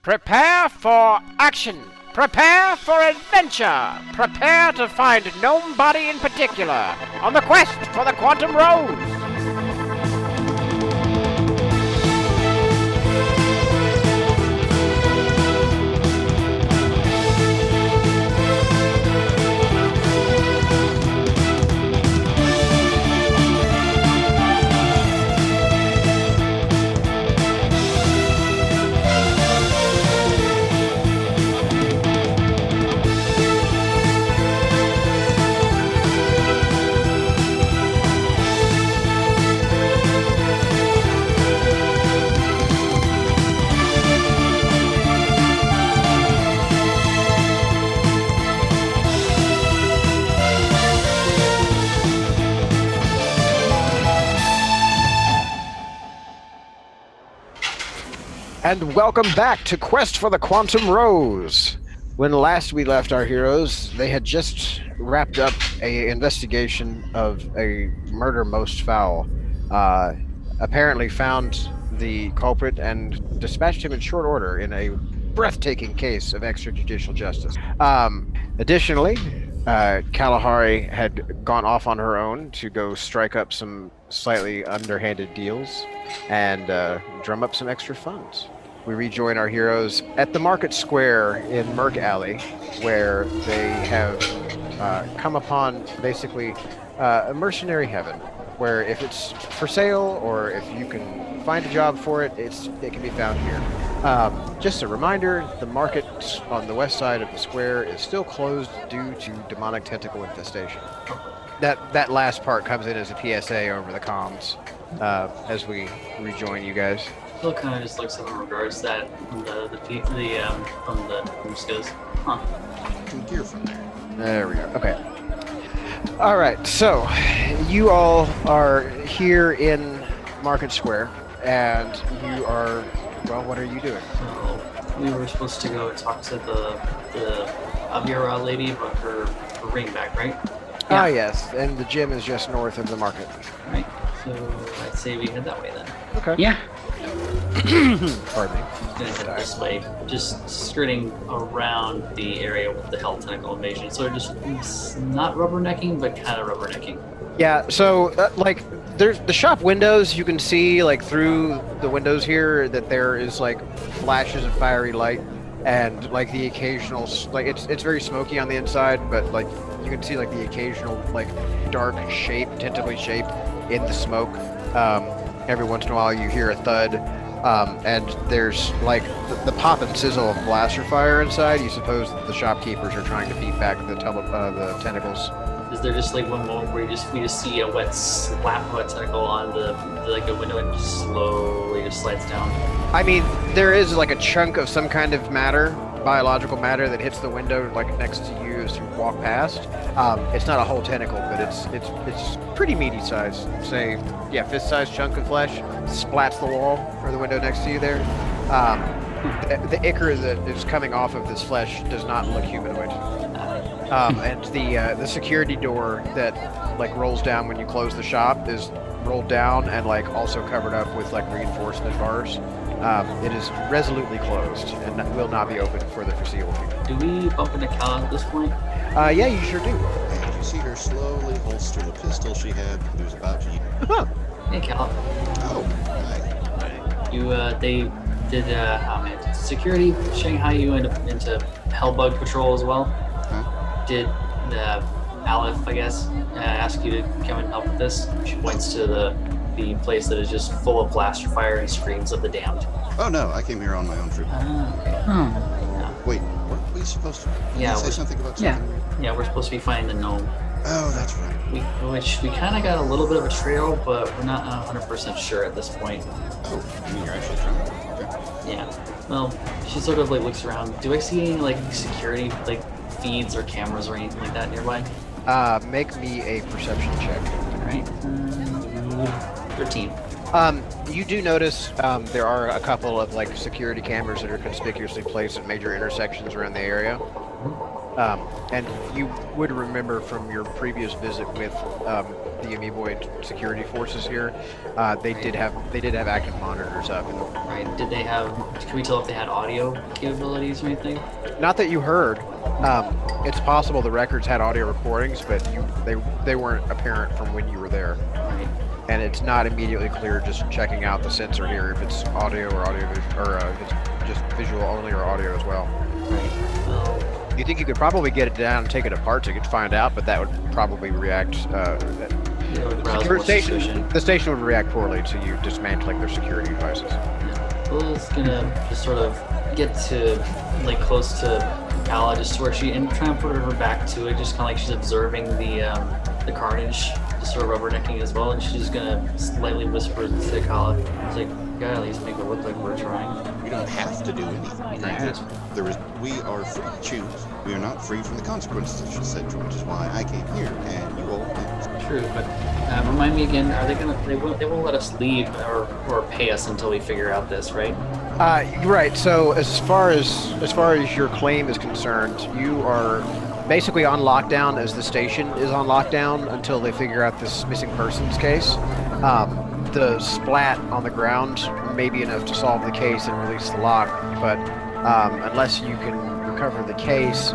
Prepare for action! Prepare for adventure! Prepare to find gnome body in particular on the quest for the Quantum Rose! And welcome back to Quest for the Quantum Rose. When last we left our heroes, they had just wrapped up a investigation of a murder most foul. Apparently found the culprit and dispatched him in short order in a breathtaking case of extrajudicial justice. Additionally, Kalahari had gone off on her own to go strike up some slightly underhanded deals and drum up some extra funds. We rejoin our heroes at the market square in Merc Alley, where they have come upon basically a mercenary heaven, where if it's for sale or if you can find a job for it, it can be found here. Just a reminder, the market on the west side of the square is still closed due to demonic tentacle infestation. That last part comes in as a PSA over the comms as we rejoin you guys. Phil kind of just looks up in regards to that from the just goes, huh? Good gear from there. There we go. Okay. All right. So you all are here in Market Square, and you are. Well, what are you doing? So we were supposed to go and talk to the Aviara lady about her ring back, right? Yeah. Ah, yes. And the gym is just north of the market. Right. So I'd say we head that way then. Okay. Yeah. Pardon me. I'm gonna head this way, just skirting around the area with the hell tentacle invasion. So just not rubbernecking, but kind of rubbernecking. Yeah. So there's the shop windows. You can see through the windows here that there is flashes of fiery light and the occasional it's very smoky on the inside, but you can see the occasional dark shape, tentacly shape in the smoke. Every once in a while you hear a thud, and there's the pop and sizzle of blaster fire inside. You suppose that the shopkeepers are trying to beat back the tentacles. Is there just one moment where we just see a wet slap of a tentacle on the window and just slowly just slides down? I mean, there is a chunk of some kind of matter, biological matter, that hits the window next to you as you walk past. It's not a whole tentacle, but it's pretty meaty size. Say, fist-sized chunk of flesh splats the wall or the window next to you there. The ichor that is coming off of this flesh does not look humanoid. And the security door that rolls down when you close the shop is rolled down and also covered up with reinforcement bars. It is resolutely closed and will not be open for the foreseeable future. Do we bump into Cal at this point? Yeah, you sure do. And you see her slowly holster the pistol she had when he was about to use. Hey, Cal. Oh, hi. They did security Shanghai you into Hellbug Patrol as well? Huh? Did Aleph, I guess, ask you to come and help with this? She points to the place that is just full of blaster fire and screams of the damned. Oh no, I came here on my own troop. Okay. Oh. Wait, weren't we supposed to? Yeah, say something about something? Yeah, we're supposed to be finding the gnome. Oh, that's right. Which we kind of got a little bit of a trail, but we're not 100% sure at this point. Oh, you mean you're actually trying? Okay. Yeah. Well, she sort of like, looks around. Do I see any security feeds or cameras or anything like that nearby? Make me a perception check. All right. 13. You do notice there are a couple of like security cameras that are conspicuously placed at major intersections around the area. And you would remember from your previous visit with the Amoeboid security forces here, they did have active monitors up. Right. Did they have? Can we tell if they had audio capabilities or anything? Not that you heard. It's possible the records had audio recordings, but they weren't apparent from when you were there. Right. And it's not immediately clear just checking out the sensor here if it's audio or if it's just visual only or audio as well. Right. Well, You think you could probably get it down and take it apart to find out, but that would probably react. it would rouse more suspicion. The station would react poorly to you dismantling their security devices. Yeah. Will's gonna just sort of get to like close to Kala, just where she and try and put her back to it, just kind of like she's observing the carnage, just sort of rubbernecking as well, and she's just gonna slightly whisper to Kala, "It's like, you gotta at least make it look like we're trying." We don't have to do anything. Granted, we are free to choose. We are not free from the consequences, she said, which is why I came here, and you all can't. True, but remind me again, are they gonna? They won't let us leave or pay us until we figure out this, right? Right. So as far as your claim is concerned, you are basically on lockdown as the station is on lockdown until they figure out this missing persons case. The splat on the ground may be enough to solve the case and release the lock, but unless you can recover the case,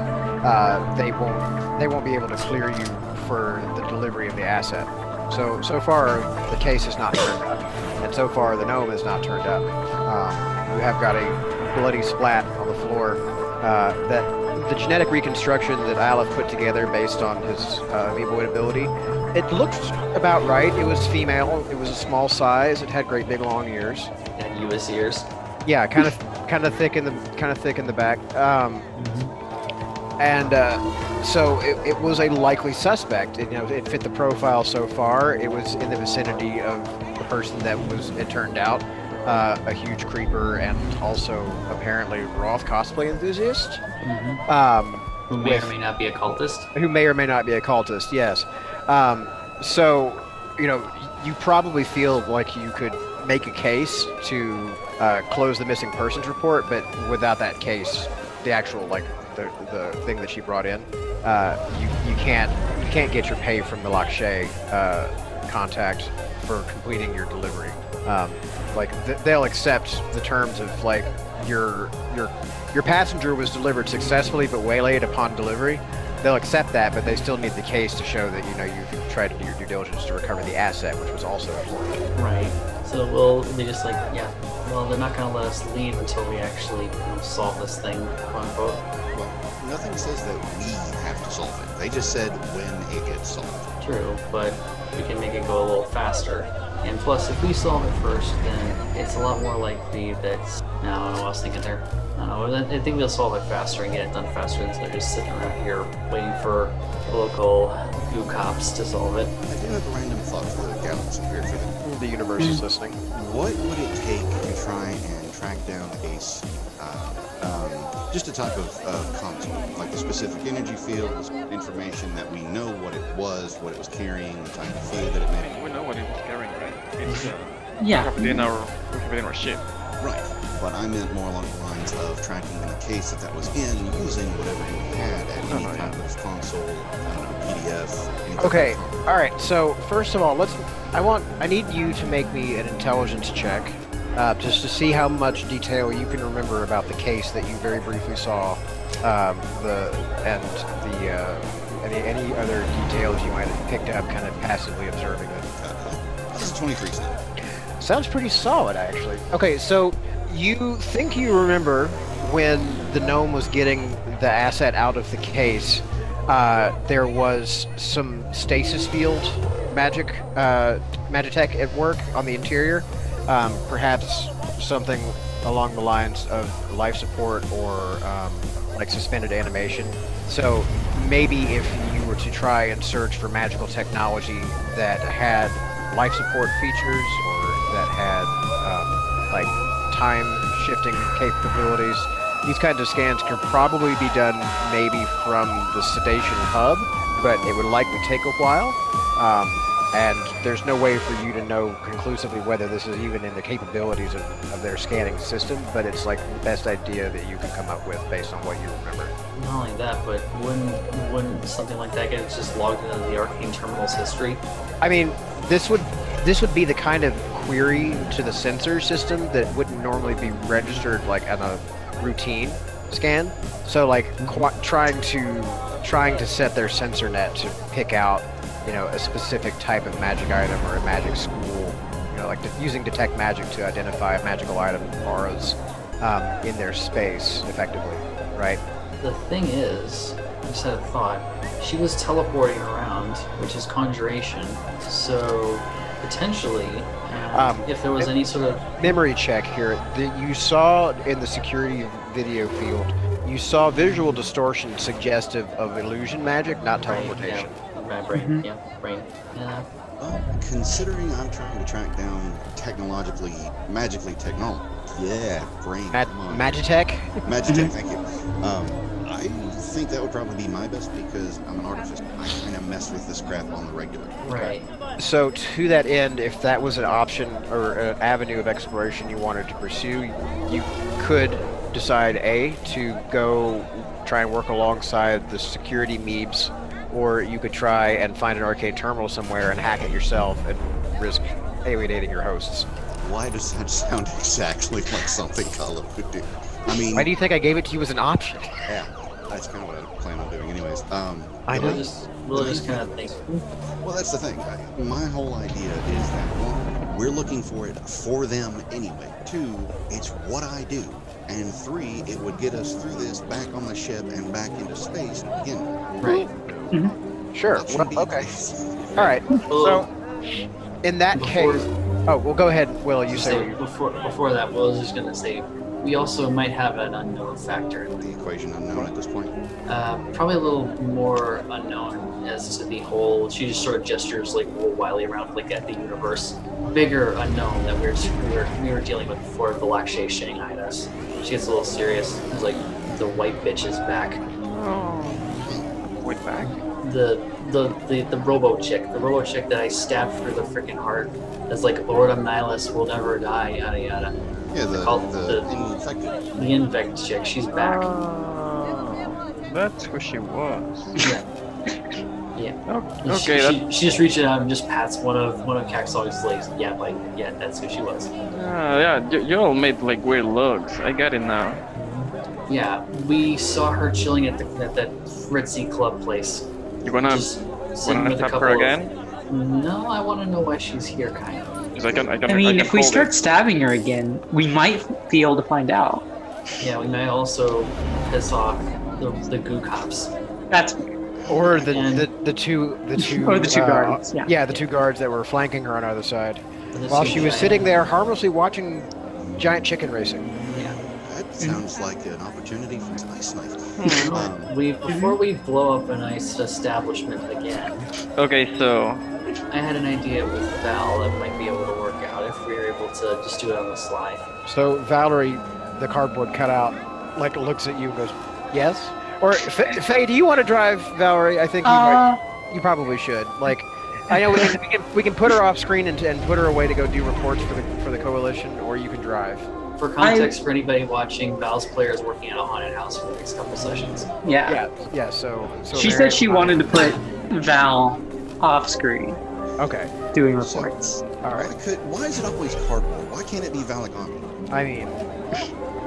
they won't be able to clear you for the delivery of the asset. So far the case has not turned up, and so far the gnome has not turned up. You have got a bloody splat on the floor that the genetic reconstruction that Aleph put together based on his amoeboid ability, it looked about right. It was female. It was a small size. It had great big long ears. And U.S. ears. Yeah, kind of thick in the back. And so it was a likely suspect. It fit the profile so far. It was in the vicinity of the person that it turned out, a huge creeper and also apparently Roth cosplay enthusiast. Who may or may not be a cultist. Who may or may not be a cultist, yes. So, you probably feel like you could make a case to close the missing persons report, but without that case, the actual, the thing that she brought in, you can't get your pay from the Lakshay contact for completing your delivery. They'll accept the terms of your passenger was delivered successfully but waylaid upon delivery. They'll accept that, but they still need the case to show that you've tried to do your due diligence to recover the asset, which was also important. Right. So they just well, they're not gonna let us leave until we actually solve this thing, quote unquote. Well, nothing says that we have to solve it. They just said when it gets solved. True, but we can make it go a little faster. And plus, if we solve it first, then it's a lot more likely that... No, I don't know what I was thinking there. I don't know, I think they'll solve it faster and get it done faster than they're just sitting around here waiting for local goo cops to solve it. I do have a random thought for the galaxy here for them. The universe is listening. What would it take to try and track down Ace? Just a type of console, like the specific energy fields, information that we know what it was carrying, the type of field that it made. We know what it was carrying, right? It's Yeah. within our ship. Right, but I meant more along the lines of tracking in the case that was in, using whatever we had at any type of console, I don't know, PDF. anything Okay, like that. all right. So first of all, I need you to make me an intelligence check, just to see how much detail you can remember about the case that you very briefly saw, any other details you might have picked up, kind of passively observing it. This is 23 cents. Sounds pretty solid, actually. Okay, so you think you remember when the gnome was getting the asset out of the case, there was some stasis field magitech at work on the interior. Perhaps something along the lines of life support or suspended animation. So maybe if you were to try and search for magical technology that had life support features or that had time shifting capabilities, these kinds of scans could probably be done maybe from the sedation hub, but it would likely take a while. and there's no way for you to know conclusively whether this is even in the capabilities of their scanning system, but it's like the best idea that you can come up with based on what you remember. Not only that, but wouldn't something like that get just logged into the Arcane Terminal's history? I mean, this would be the kind of query to the sensor system that wouldn't normally be registered like on a routine scan. So like trying to set their sensor net to pick out, you know, a specific type of magic item or a magic school, you know, like using detect magic to identify a magical item auras in their space effectively, right? The thing is, I just had a thought. She was teleporting around, which is conjuration. So potentially, if there was any sort of memory check here, you saw in the security video field, you saw visual distortion suggestive of illusion magic, not teleportation. Right, brain. Yeah, brain. Yeah. Well, considering I'm trying to track down magically technology. Yeah, brain. come on. Magitech? Magitech, thank you. I think that would probably be my best because I'm an artificer. I kind of mess with this crap on the regular. Right. So to that end, if that was an option or an avenue of exploration you wanted to pursue, you could decide A, to go try and work alongside the security meebs, or you could try and find an arcade terminal somewhere and hack it yourself and risk alienating your hosts. Why does that sound exactly like something Kala would do? I mean, Why do you think I gave it to you as an option? yeah, that's kind of what I plan on doing anyways. I know. We'll just kind of think. Well, that's the thing. My whole idea is that, one, we're looking for it for them anyway. Two, it's what I do. And three, it would get us through this back on the ship and back into space to begin with. Right. Sure. That should be Okay. nice. All right. So in that Before- case, oh, well, go ahead, Will. You Just say. say before that, Will was just gonna say we also might have an unknown factor. The equation unknown at this point. Probably a little more unknown as to the whole. She just sort of gestures like a little wily around, like at the universe. Bigger unknown that we were dealing with before the Lakshay Shanghaied us. She gets a little serious. It's like the white bitch is back. Oh. Wait back. The robo chick that I stabbed through the freaking heart. That's like Lord of Nihilus will never die. Yada yada. Yeah, the infected. The infect chick. She's back. Oh, that's who she was. Yeah. Yeah. Oh, okay, She just reaches out and just pats one of Caxog's legs. Yeah, like yeah, that's who she was. yeah, you all made like weird looks. I get it now. Yeah, we saw her chilling at that ritzy club place. You wanna Just sitting with a tap couple her of- again? No, I want to know why she's here, kind of. Because I can I mean, if we hold start it. stabbing her again, we might be able to find out. Yeah, we may also piss off the goo cops. That's Or And- the two or the two guards. Yeah. Yeah, the two guards that were flanking her on either side. This While is she was giant- sitting there harmlessly watching giant chicken racing. Yeah. That sounds like an opportunity for a nice knife. Before we blow up a nice establishment again, Okay, so I had an idea with Val that might be able to work out if we were able to just do it on the sly. So Valerie, the cardboard cutout, like looks at you and goes, "Yes." Or Faye, do you want to drive Valerie? I think you probably should. Like, I know we can put her off screen and put her away to go do reports for the coalition, or you can drive. For context, for anybody watching, Val's player is working at a haunted house for the next couple sessions. Yeah. Yeah. So She said Mary- she wanted to put Val off screen Okay. doing reports. All right. Why is it always cardboard? Why can't it be Valigami? I mean,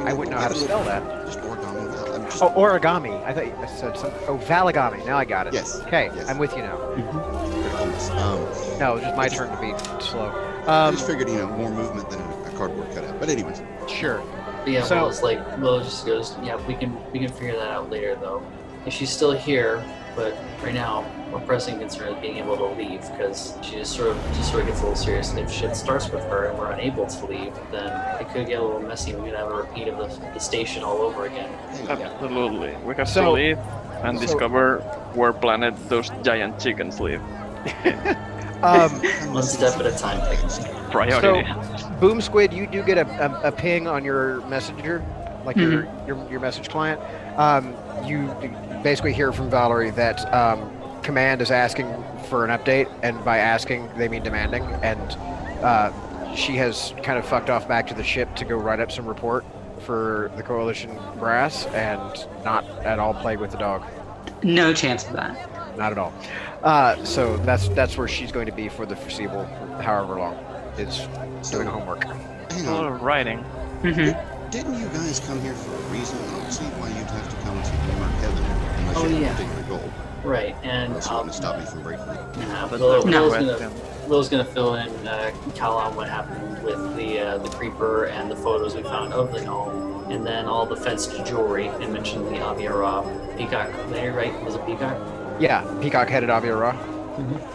I wouldn't know how to spell that. Just origami Val. I'm just, Oh, origami. I thought I said something. Oh, Valigami. Now I got it. Yes. Okay, Yes. I'm with you now. criticalness. No, it's just my turn to be slow. I just figured, more movement than a cardboard cutout. But anyways, Sure. But yeah, So- Will just goes, yeah, we can figure that out later though. If she's still here, but right now we're pressing concern is being able to leave because she just sort of gets a little serious. And if shit starts with her and we're unable to leave, then it could get a little messy. We could have a repeat of the station all over again. absolutely, we have So- to leave and so- discover where planet those giant chickens live. One step at a time. Priority. Boom Squid, you do get a ping on your messenger, like your message client. You basically hear from Valerie that command is asking for an update, and by asking they mean demanding, and she has kind of fucked off back to the ship to go write up some report for the Coalition brass, and not at all played with the dog. No chance of that. Not at all. So that's where she's going to be for the foreseeable, however long, is doing homework. Hang A lot on. of writing. Hmm. Didn't you guys come here for a reason? I don't see why you'd have to come to Mark Heaven unless Oh, you have yeah. a particular goal. Right, and Unless you want to stop me from breaking it. nah, That's Will's, the Will's question. gonna Will's gonna fill in Cal on what happened with the creeper and the photos we found of the gnome, and then all the fenced jewelry, and mention the Aviara peacock later, right? Was it peacock? Yeah, Peacock-headed Aviara.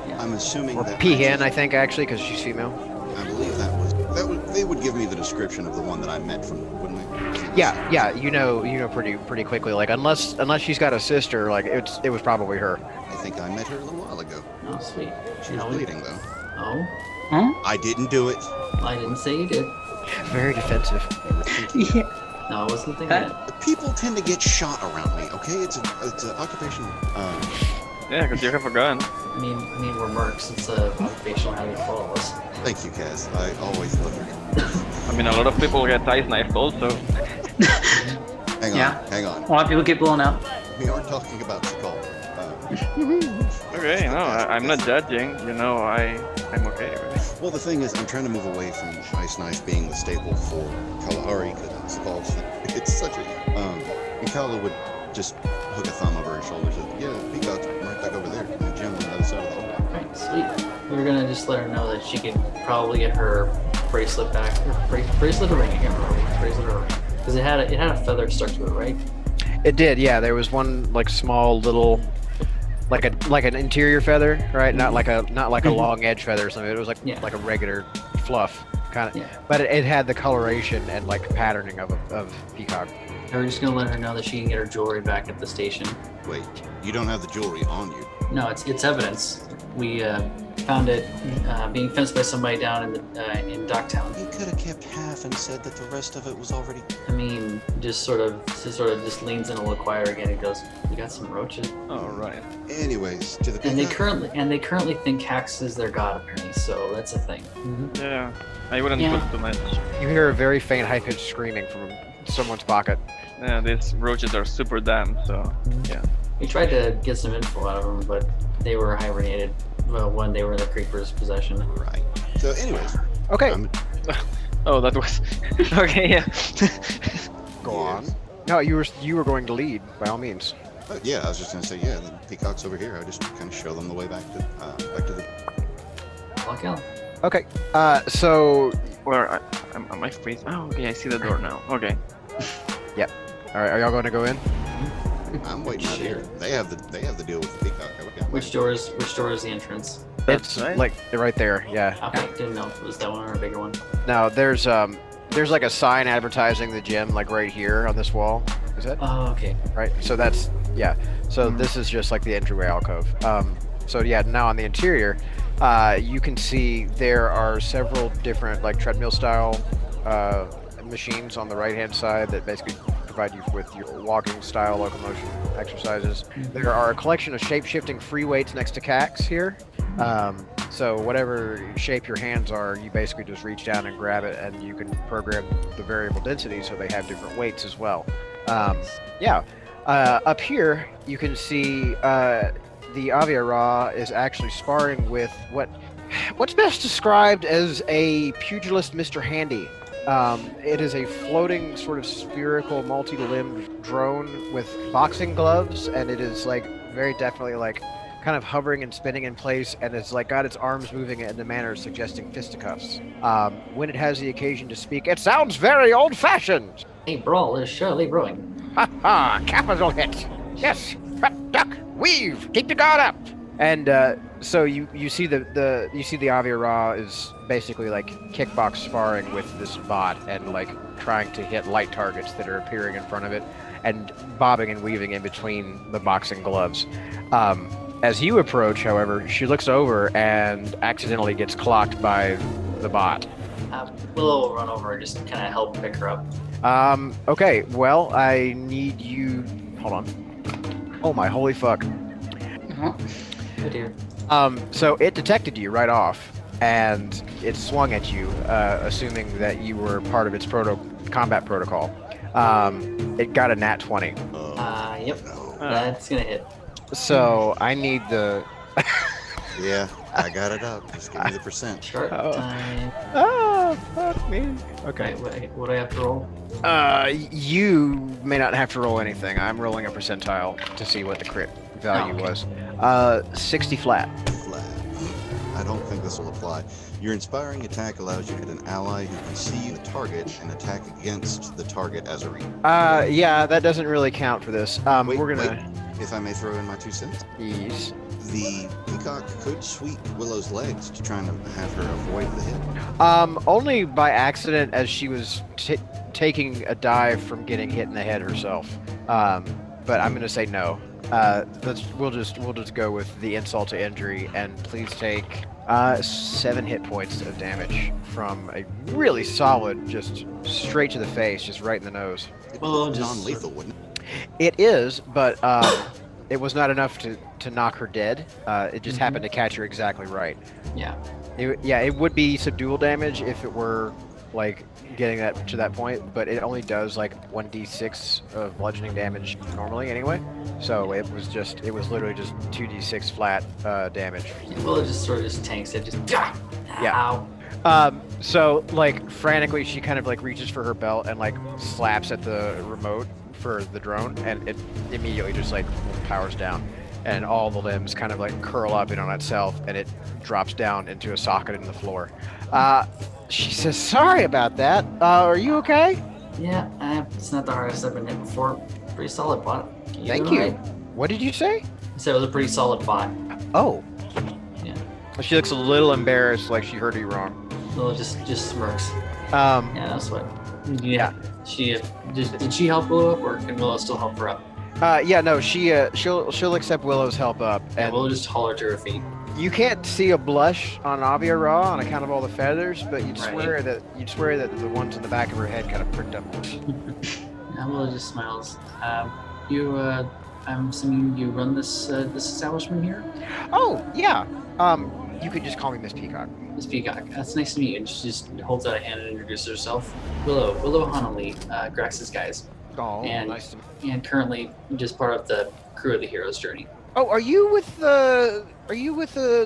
Yeah. I'm assuming Or that peahen, I think, actually, because she's female. I believe that they would give me the description of the one that I met from, wouldn't they? Yeah, you know pretty quickly. Like, unless she's got a sister, like, it was probably her. I think I met her a little while ago. Oh, sweet. She was No, bleeding though. Oh, Huh? I didn't do it. I didn't say you did. Very defensive. Yeah. No, I wasn't thinking that. People tend to get shot around me. Okay, it's an occupational. Yeah, because you have a gun. I mean, we're mercs. It's a occupational hazard for all of us. Thank you, Kaz. I always love your. I mean, a lot of people get ice knifed also. Hang on, Yeah. hang on. A lot of people get blown up. We aren't talking about Skull. Okay, no, I'm not judging. You know, I'm okay with it. Well, the thing is, I'm trying to move away from Ice Knife being the staple for Kalahari because Skull's it's such a. And Kala would just hook a thumb over her shoulder and say, "Yeah, Peacock's right back over there in the gym on the other side of the hall." Right, sweet. We were gonna just let her know that she could probably get her bracelet back. Her bracelet or ring? I can't remember. Bracelet or ring? Because it had a feather stuck to it, right? It did, yeah. There was one like small little, like an interior feather, right? Not like a long edge feather or something. It was like Yeah. like a regular fluff kind of, Yeah. but it had the coloration and like patterning of peacock. And we're just gonna let her know that she can get her jewelry back at the station. Wait, you don't have the jewelry on you. No, it's evidence. We found it being fenced by somebody down in Docktown. You could have kept half and said that the rest of it was already. I mean, just sort of leans in a little quieter again and goes, "You got some roaches." All right. Anyways, to the And they Peacock. currently think Cax is their god apparently, so that's a thing. Yeah, I wouldn't Yeah. put too much. You hear a very faint high-pitched screaming from someone's pocket. Yeah, these roaches are super damn. So yeah. We tried to get some info out of them, but they were hibernated when they were in the creeper's possession. Right. So, anyways, Okay, Oh, that was okay. Yeah. go on. No, you were going to lead by all means. yeah, I was just gonna say, yeah, the Peacock's over here. I just kind of show them the way back to the. Lock out. Okay, so Where am I face? Oh, okay. I see the door now. Okay. all right, are y'all going to go in? I'm waiting out here. They have the deal with the Peacock. Which door is the entrance? It's right. like right there. Yeah. Okay, didn't know if it was that one or a bigger one. Now there's like a sign advertising the gym like right here on this wall. Is it? Oh, okay. Right. So that's yeah. So this is just like the entryway alcove. So yeah, now on the interior, you can see there are several different like treadmill style machines on the right hand side that basically provide you with your walking style locomotion exercises. There are a collection of shape-shifting free weights next to Cax here. So whatever shape your hands are, you basically just reach down and grab it, and you can program the variable density so they have different weights as well. Yeah. Up here, you can see the Aviara is actually sparring with what's best described as a pugilist Mr. Handy. It is a floating sort of spherical multi-limbed drone with boxing gloves, and it is like very definitely like kind of hovering and spinning in place, and it's like got its arms moving in a manner suggesting fisticuffs. When it has the occasion to speak, it sounds very old-fashioned. Hey, Brawl, is Shirley brewing. Ha ha! Capital hit. Yes. Duck. Weave. Keep your guard up. And so you see the Aviara is basically like kickbox sparring with this bot and like trying to hit light targets that are appearing in front of it and bobbing and weaving in between the boxing gloves. As you approach, however, she looks over and accidentally gets clocked by the bot. Willow will run over and just kind of help pick her up. Okay, well, I need you... Hold on. Oh my holy fuck. Oh dear. So it detected you right off, and it swung at you, assuming that you were part of its combat protocol. It got a nat 20. Yep. No. That's gonna hit. So I need the. Yeah, I got it up. Just give me the percent. Sharp Oh. time. Fuck me. Okay. What do I have to roll? You may not have to roll anything. I'm rolling a percentile to see what the crit value okay. was. 60 flat. Flat. I don't think this will apply. Your inspiring attack allows you to hit an ally who can see the target and attack against the target as a reader. Yeah, that doesn't really count for this. Wait, We're gonna. if I may throw in my 2 cents. Yes. The peacock could sweep Willow's legs to try and have her avoid the hit. Only by accident, as she was taking a dive from getting hit in the head herself. But I'm gonna say no. We'll just go with the insult to injury, and please take 7 hit points of damage from a really solid, just straight to the face, just right in the nose. It'd Well, be just- non-lethal, wouldn't it? It is, but it was not enough to knock her dead. It just happened to catch her exactly right. Yeah. It would be subdual damage if it were like getting that to that point, but it only does like 1d6 of bludgeoning damage normally anyway. So it was literally just 2d6 flat damage. Well, it just sort of just tanks it. Just Yeah. Ow. So like frantically, she kind of like reaches for her belt and like slaps at the remote for the drone, and it immediately just like powers down, and all the limbs kind of like curl up in on itself, and it drops down into a socket in the floor. She says, "Sorry about that. Are you okay?" Yeah. It's not the hardest I've been hit before. Pretty solid bot. Thank doing you. all right? What did you say? I said it was a pretty solid bot. Oh. Yeah. She looks a little embarrassed, like she heard you wrong. Well, just smirks. Um, Yeah, that's what. Yeah. She did she help Willow up, or can Willow still help her up? yeah, no, she'll accept Willow's help up, Yeah, and Willow just holler to her feet. you can't see a blush on Avia Raw on account of all the feathers, but you'd Right. swear that the ones in the back of her head kind of pricked up. Yeah, Willow just smiles. I'm assuming you run this establishment here, Oh yeah. You could just call me Miss Peacock. Miss Peacock. That's nice to meet you. And she just holds out a hand and introduces herself. Willow Honolly, Grax's guys, Oh, And- nice to. and currently just part of the crew of the hero's journey. Oh, are you with the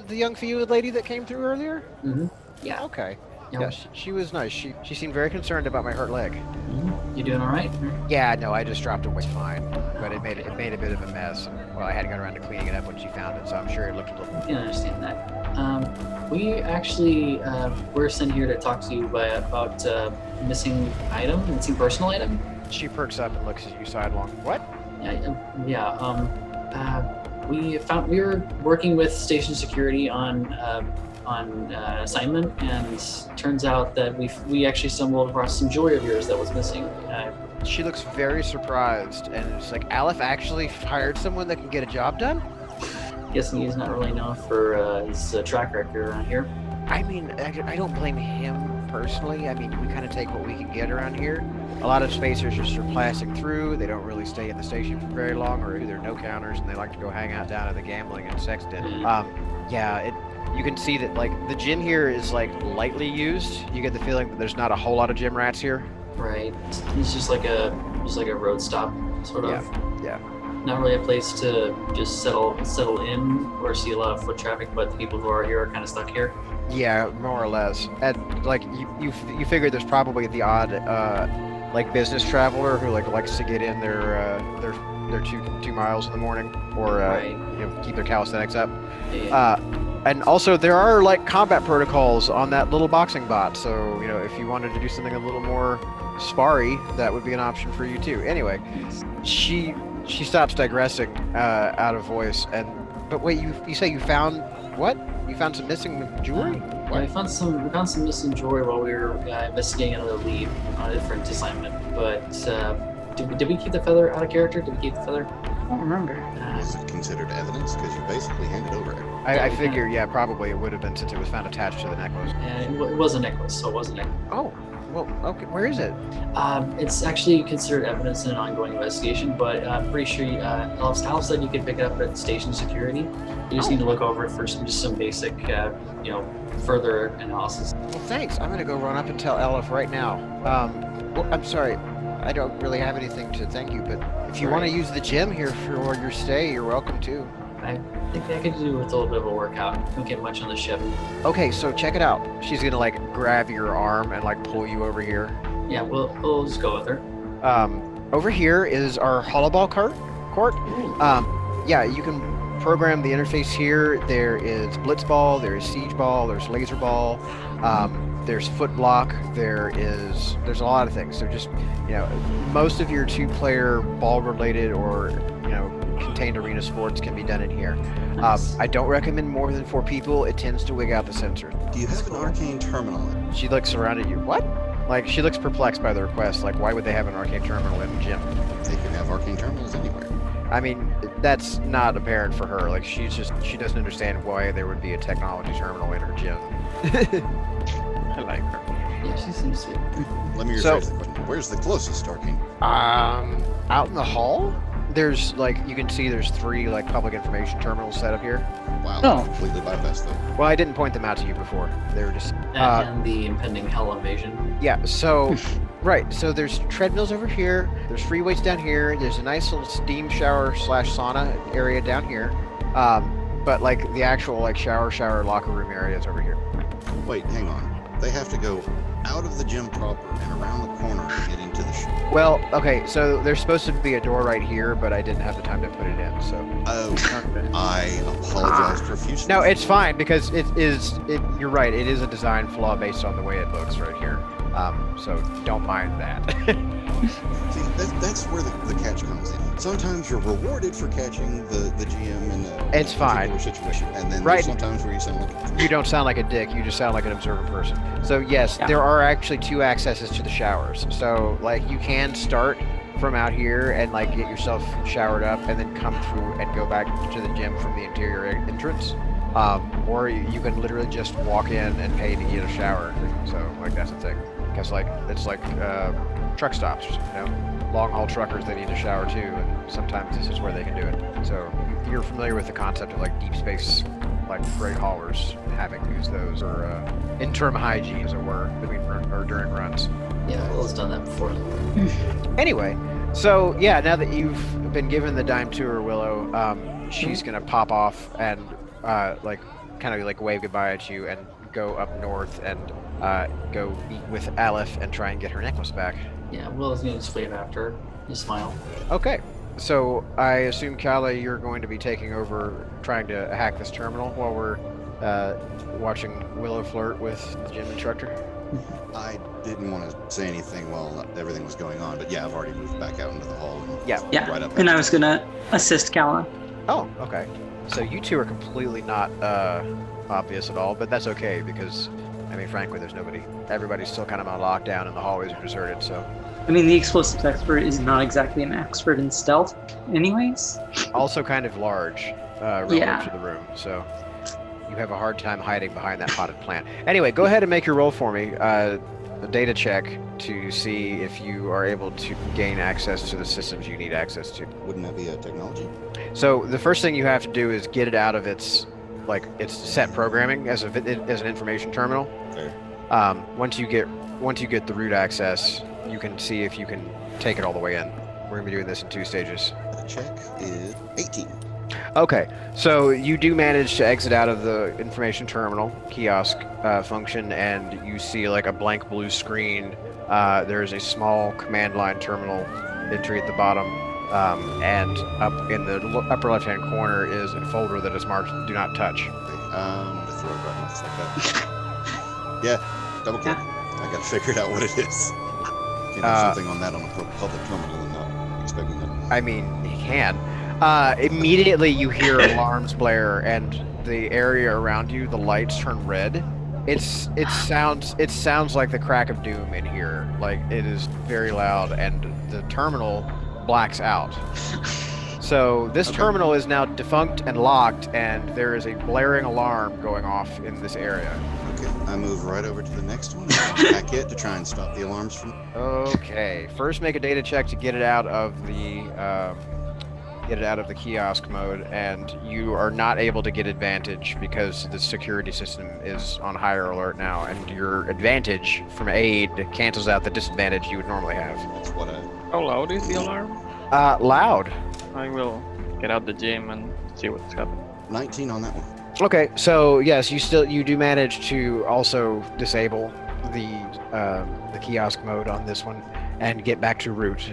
young Field lady that came through earlier? Mm-hmm. Yeah. Okay. Yeah. Yeah, she was nice. She seemed very concerned about my hurt leg. Mhm. You doing all right? Yeah, no, I just dropped it was fine, but it made a bit of a mess. Well, I hadn't got around to cleaning it up when she found it, so I'm sure it looked a little. I can understand that. We actually we're sent here to talk to you about missing personal item. She perks up and looks at you sidelong. What? We were working with station security on assignment, and turns out that we actually stumbled across some jewelry of yours that was missing. She looks very surprised, and it's like Aleph actually hired someone that can get a job done. Guessing he's not really known for his track record around here. I mean, I don't blame him personally. I mean, we kind of take what we can get around here. A lot of spacers just are plastic through. They don't really stay in the station for very long, or either no counters, and they like to go hang out down at the gambling and sex den. You can see that like the gym here is like lightly used. You get the feeling that there's not a whole lot of gym rats here. Right. It's just like a road stop, sort of. Yeah. Not really a place to just settle in or see a lot of foot traffic, but the people who are here are kind of stuck here. Yeah, more or less. And like you figure there's probably the odd like business traveler who like likes to get in their 2 miles in the morning, or Right. keep their calisthenics up. Yeah. And also there are like combat protocols on that little boxing bot, so if you wanted to do something a little more sparry, that would be an option for you too. Anyway, she stops digressing out of voice, but wait, you say you found what? You found some missing jewelry? Yeah, we found some missing jewelry while we were investigating another lead on a different assignment. But did we keep the feather out of character? Did we keep the feather? I don't remember. Is it considered evidence? Because you basically handed over it. I we figure, yeah, probably it would have been since it was found attached to the necklace. And it was a necklace, so it was a necklace. Oh, Well, okay, where is it? It's actually considered evidence in an ongoing investigation, but I'm pretty sure Al said you could pick it up at station security. You just need to look over it for some basic, further analysis. Well, thanks. I'm gonna go run up and tell Elif right now. Well, I'm sorry. I don't really have anything to thank you, but if you want to use the gym here for your stay, you're welcome to. I think I could do with a little bit of a workout. Don't get much on the ship. Okay, so check it out. She's gonna like grab your arm and like pull you over here. Yeah, we'll just go with her. Over here is our holoball court. Yeah, you can program the interface here. There is blitzball, there is siege ball, there's laser ball, there's foot block, there's a lot of things. So just, most of your 2-player ball related or, contained arena sports can be done in here. Nice. I don't recommend more than 4 people. It tends to wig out the sensor. Do you have an arcane terminal? She looks around at you. What? Like, she looks perplexed by the request. Like, why would they have an arcane terminal in the gym? They can have arcane terminals anywhere. I mean, that's not apparent for her. Like, she doesn't understand why there would be a technology terminal in her gym. I like her. Yeah, she seems to. Let me rephrase the question. Where's the closest arcane? Out in the hall, there's you can see there's 3 public information terminals set up here. Wow, Oh. completely bypassed though. Well, I didn't point them out to you before. They were just And the impending hell invasion. yeah. So right. So there's treadmills over here. There's free weights down here. There's a nice little steam shower / sauna area down here. But the actual shower locker room area is over here. Wait, hang on. They have to go out of the gym proper and around the corner to get into the shop. Well, okay. So there's supposed to be a door right here, but I didn't have the time to put it in. So Oh, I apologize profusely. no, it's fine because you're right. It is a design flaw based on the way it looks right here. So don't mind that. See, that's where the catch comes in. Sometimes you're rewarded for catching the GM in a It's fine. particular situation, and then Right. there's sometimes where you sound like You don't sound like a dick. You just sound like an observant person. So yes, Yeah. there are actually 2 accesses to the showers. So you can start from out here and get yourself showered up, and then come through and go back to the gym from the interior entrance. Or you can literally just walk in and pay to get a shower. So that's the thing. Because it's truck stops, long haul truckers, they need a shower too, and sometimes this is where they can do it. So you're familiar with the concept of deep space, freight haulers having used those, or interim hygiene, as it were, between or during runs. Yeah, Will's done that before. Anyway, so yeah, now that you've been given the dime tour, Willow, she's gonna pop off and kind of wave goodbye at you and go up north and go meet with Aleph and try and get her necklace back. Yeah, Will's gonna just wave after her. Just smile. Okay, so I assume, Kala, you're going to be taking over trying to hack this terminal while we're watching Willow flirt with the gym instructor? I didn't want to say anything while everything was going on, but yeah, I've already moved back out into the hall. And Yeah. Right up. And I was gonna assist Calla. Oh, okay. So you 2 are completely not obvious at all, but that's okay because, frankly, there's nobody. Everybody's still kind of on lockdown and the hallways are deserted, so. I mean, the explosives expert is not exactly an expert in stealth, anyways. Also kind of large relative Yeah. to the room, so you have a hard time hiding behind that potted plant. Anyway, go ahead and make your roll for me. A data check to see if you are able to gain access to the systems you need access to. Wouldn't that be a technology? So the first thing you have to do is get it out of its set programming as an information terminal. Fair. Once you get the root access, you can see if you can take it all the way in. We're gonna be doing this in 2 stages. The check is 18. Okay, so you do manage to exit out of the information terminal kiosk function, and you see a blank blue screen. There is a small command line terminal entry at the bottom, and up in the upper left-hand corner is a folder that is marked "Do Not Touch." The throw button, just like that. Yeah, double click. I gotta figure out what it is. Can't have something on that on a public terminal and not expecting that. He can. Immediately you hear alarms blare, and the area around you, the lights turn red. It sounds like the crack of doom in here. It is very loud, and the terminal blacks out. So this terminal is now defunct and locked, and there is a blaring alarm going off in this area. Okay. I move right over to the next one. Hack it to try and stop the alarms from. Okay. First, make a data check to get it out of the kiosk mode, and you are not able to get advantage because the security system is on higher alert now, and your advantage from aid cancels out the disadvantage you would normally have. That's what I. How loud is the alarm? Loud. I will get out the gym and see what's happening. 19 on that one. Okay, so yes, you do manage to also disable the kiosk mode on this one and get back to root.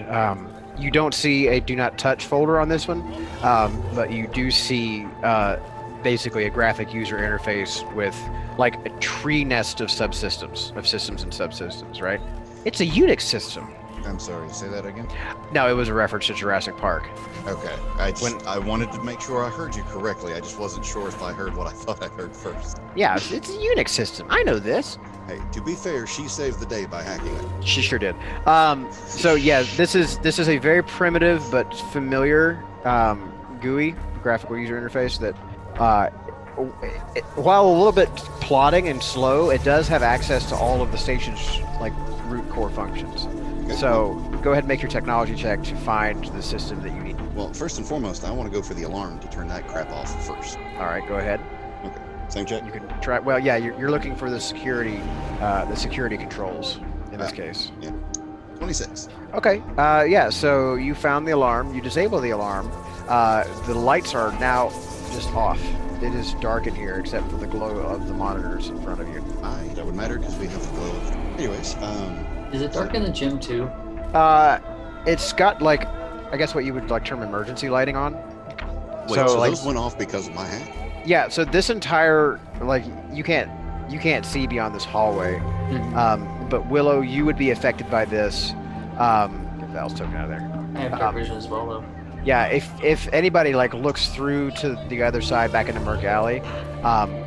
You don't see a do not touch folder on this one, but you do see basically a graphic user interface with like a tree nest of subsystems, of systems and subsystems, right? It's a Unix system. I'm sorry, say that again? No, it was a reference to Jurassic Park. Okay. I wanted to make sure I heard you correctly. I just wasn't sure if I heard what I thought I heard first. Yeah, it's a Unix system. I know this. Hey, to be fair, she saved the day by hacking it. She sure did. So yeah, this is a very primitive but familiar GUI, graphical user interface that, while a little bit plodding and slow, it does have access to all of the station's like root core functions. Okay. So go ahead and make your technology check to find the system that you need. Well, first and foremost, I want to go for the alarm to turn that crap off first. All right, go ahead. Okay. Same check? You can try. Well, yeah, you're looking for the security controls in this case. Yeah. 26. Okay. Yeah. So you found the alarm. You disable the alarm. The lights are now just off. It is dark in here except for the glow of the monitors in front of you. That would matter because we have the glow. Anyways, Is it dark in the gym too? It's got like, I guess what you would like term emergency lighting on. wait, so like, those went off because of my hack? yeah. So this entire like you can't see beyond this hallway. Mhm. But Willow, you would be affected by this. Get Val's token out of there. I have dark vision as well, though. Yeah, if anybody like looks through to the other side back into Merc Alley,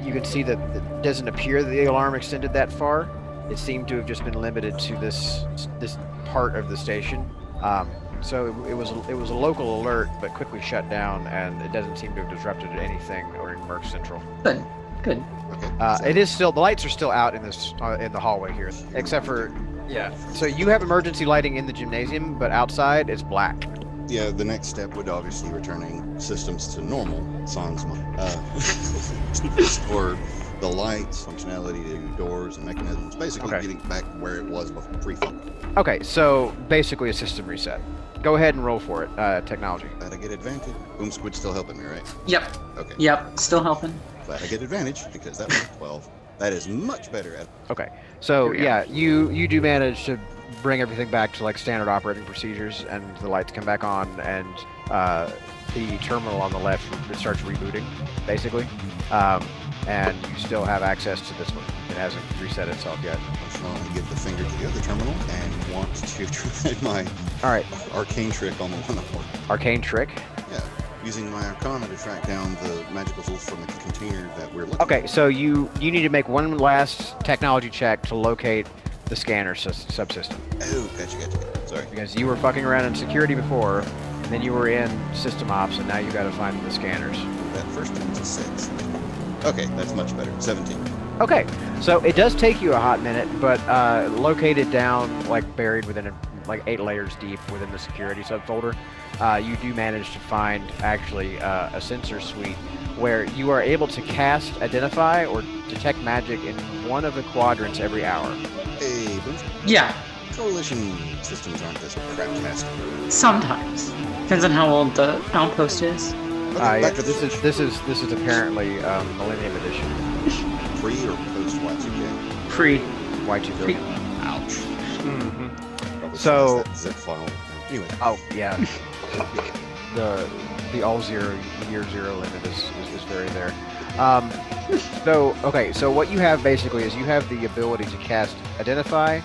you can see that it doesn't appear that the alarm extended that far. It seemed to have just been limited to this part of the station. So it was a local alert, but quickly shut down, and it doesn't seem to have disrupted anything or in Merc Central. Good. Good. Okay. It is still, the lights are still out in this in the hallway here, except for yeah. So you have emergency lighting in the gymnasium, but outside it's black. Yeah, the next step would obviously returning systems to normal. Sans to restore the lights, functionality to doors and mechanisms. Basically Okay. getting back where it was before pre-funk. Okay, so basically a system reset. Go ahead and roll for it, technology. Glad I get advantage. Boom Squid's still helping me, right? Yep. Okay. Yep. Still helping. Glad I get advantage because that was 12. That is much better at. Okay, so Here we yeah, you do manage to bring everything back to like standard operating procedures, and the lights come back on, and the terminal on the left starts rebooting, basically, and you still have access to this one. It hasn't reset itself yet. So I'm gonna give the finger to the other terminal and want to try my All right, arcane trick on the one up one. arcane trick. Yeah, using my arcana to track down the magical tools from the container that we're looking Okay, so you need to make one last technology check to locate the scanner subsystem, Oh, gotcha. Sorry. because you were fucking around in security before, and then you were in system ops, and now you got to find the scanners. That first one was a 6. Okay, that's much better. 17. Okay, so it does take you a hot minute, but located down, like buried within like 8 layers deep within the security subfolder, you do manage to find actually a sensor suite where you are able to cast, identify, or detect magic in one of the quadrants every hour. Hey, Boom. Yeah. Coalition systems aren't this craptastic. Sometimes. Depends on how old the outpost is. Okay, Yeah, back to this is apparently Millennium Edition. pre or post Y2K. Pre. Y2K. Ouch. Mm-hmm. Probably So- that zip file. Anyway, Oh yeah, the all zero year zero limit is very there. So okay, so what you have basically is you have the ability to cast identify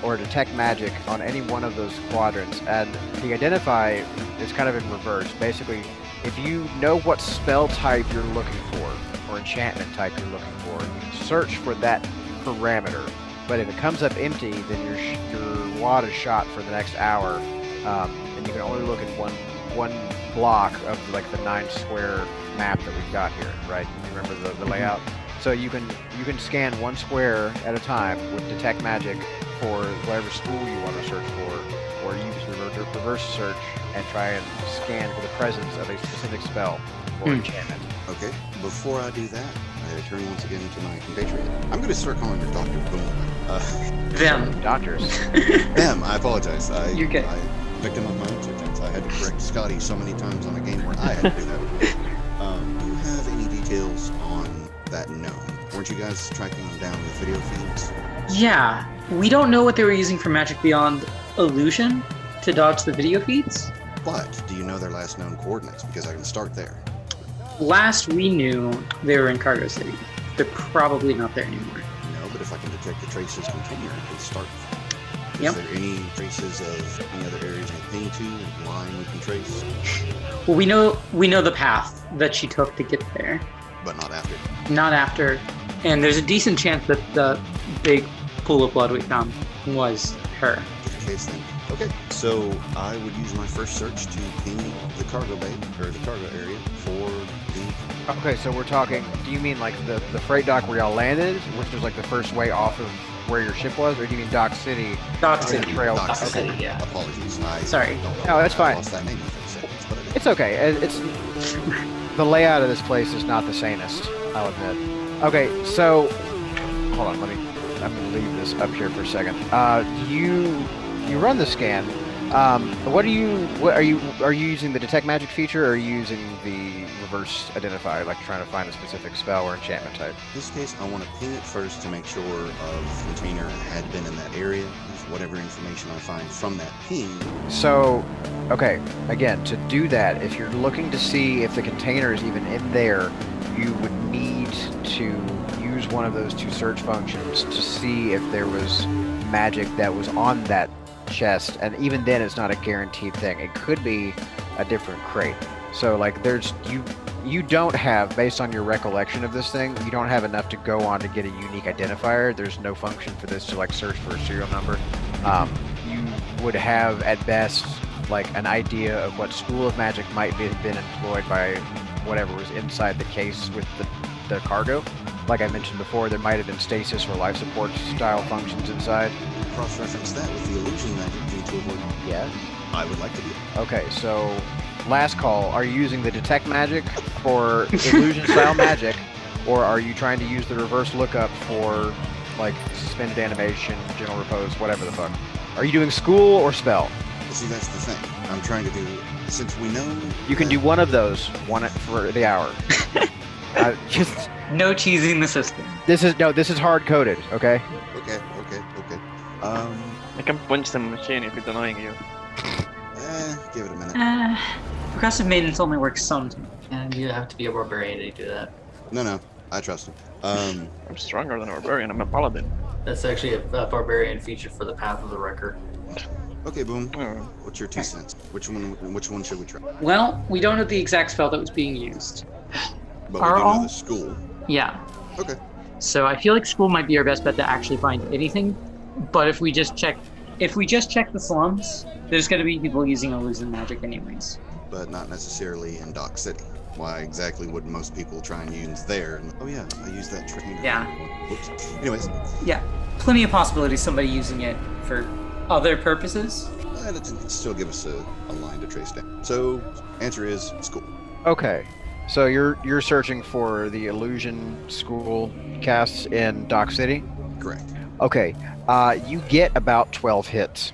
or detect magic on any one of those quadrants, and the identify is kind of in reverse. Basically, if you know what spell type you're looking for or enchantment type you're looking for, you search for that parameter. But if it comes up empty, then your wad is shot for the next hour, and you can only look at one block of like the 9 square map that we've got here, right? You remember the layout? So you can scan one square at a time with detect magic for whatever school you want to search for, or use reverse search and try and scan for the presence of a specific spell or enchantment. Okay, before I do that, I turn once again to my compatriot. I'm going to start calling her Dr. Boom. Them. Doctors. Them, I apologize. You're good. I victim of my own subjects. I had to correct Scotty so many times on a game where I had to do that. Do you have any details on that gnome? Weren't you guys tracking them down with video feeds? Yeah, we don't know what they were using for Magic Beyond Illusion to dodge the video feeds. But do you know their last known coordinates? Because I can start there. Last we knew, they were in Cargo City. They're probably not there anymore. No, but if I can detect the traces container, I can start. Yep. Is there any traces of any other areas in the Paintu line we can trace? Well, we know the path that she took to get there. But not after. Not after. And there's a decent chance that the big pool of blood we found was her. Just in case then. Okay, so I would use my first search to ping the cargo bay, or the cargo area, for the... Okay, so we're talking, do you mean like the freight dock where y'all landed, which was like the first way off of where your ship was, or do you mean Dock City? Dock where City. the trail? Dock Okay. City. Yeah. Apologies. Sorry. No, that's fine. I lost that name in 30 seconds, but I did. It's okay. It's the layout of this place is not the sanest, I'll admit. Okay, so hold on, I'm gonna leave this up here for a second. You run the scan. What are you using the detect magic feature, or are you using the reverse identify, like trying to find a specific spell or enchantment type? In this case, I want to ping it first to make sure of container had been in that area. With whatever information I find from that ping. So, okay, again, to do that, if you're looking to see if the container is even in there, you would need to use one of those two search functions to see if there was magic that was on that chest, and even then it's not a guaranteed thing. It could be a different crate. So like you don't have, based on your recollection of this thing, you don't have enough to go on to get a unique identifier. There's no function for this to like search for a serial number. You would have at best like an idea of what school of magic might have been employed by whatever was inside the case with the cargo. Like I mentioned before, there might have been stasis or life support style functions inside. Cross-reference that with the illusion magic due to avoid. Yes. I would like to do. Okay, so last call. Are you using the detect magic for illusion style magic, or are you trying to use the reverse lookup for like suspended animation, general repose, whatever the fuck? Are you doing school or spell? See, that's the thing. I'm trying to do, since we know... You can do one of those, one for the hour. Just No cheesing the system. this is hard coded. Okay. Okay. I can punch the machine if it's annoying you. Give it a minute. Progressive maintenance only works sometimes. And you have to be a barbarian to do that. No, I trust him. I'm stronger than a barbarian. I'm a paladin. That's actually a barbarian feature for the Path of the Wrecker. Okay, Boom. Oh. What's your 2 cents? Which one should we try? Well, we don't know the exact spell that was being used. But Are we do know all- the school. Yeah. Okay. So I feel like school might be our best bet to actually find anything. But if we just check the slums, there's going to be people using illusion magic anyways. But not necessarily in Dock City. Why exactly would most people try and use there? Oh yeah, I used that trainer. Yeah. Whoops. Anyways, Yeah. Plenty of possibilities somebody using it for other purposes. it still give us a line to trace down. So, answer is school. Okay. So you're searching for the illusion school casts in Dock City. Correct. Okay. You get about 12 hits.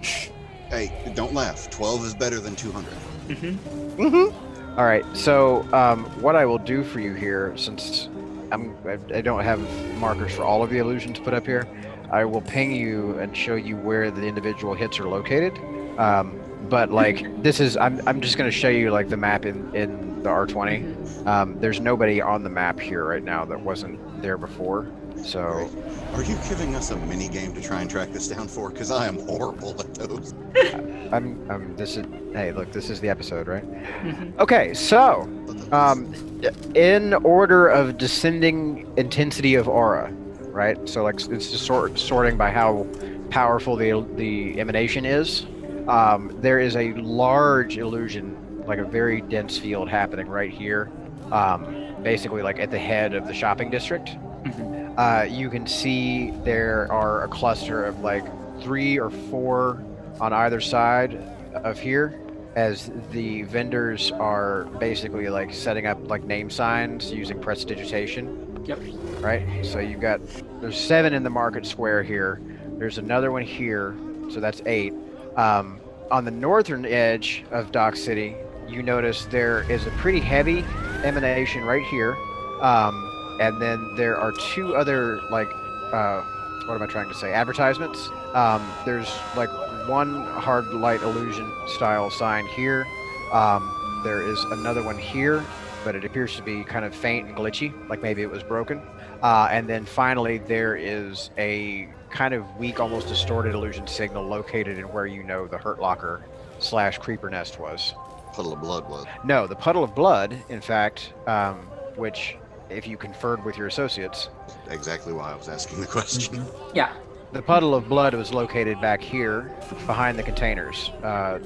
Hey, don't laugh. 12 is better than 200. All right. So what I will do for you here, since I don't have markers for all of the illusions put up here, I will ping you and show you where the individual hits are located. But like this is, I'm just going to show you like the map in the R20. There's nobody on the map here right now that wasn't there before. So Are you giving us a mini game to try and track this down for? Because I am horrible at those. hey, look, this is the episode, right? Okay, so in order of descending intensity of aura, right? So like it's just sorting by how powerful the emanation is. There is a large illusion, like a very dense field happening right here, basically like at the head of the shopping district. You can see there are a cluster of like 3 or 4 on either side of here, as the vendors are basically like setting up like name signs using prestidigitation. Yep. Right? So there's 7 in the market square here. There's another one here, so that's 8. On the northern edge of Dock City, you notice there is a pretty heavy emanation right here. And then there are 2 other, like, what am I trying to say? Advertisements. There's like one hard light illusion style sign here. There is another one here, but it appears to be kind of faint and glitchy, like maybe it was broken. And then finally, there is a kind of weak, almost distorted illusion signal located in where you know the Hurt Locker / Creeper Nest was. Puddle of blood was. No, the Puddle of Blood, in fact, which, if you conferred with your associates, Exactly why I was asking the question. Yeah. the Puddle of Blood was located back here, behind the containers,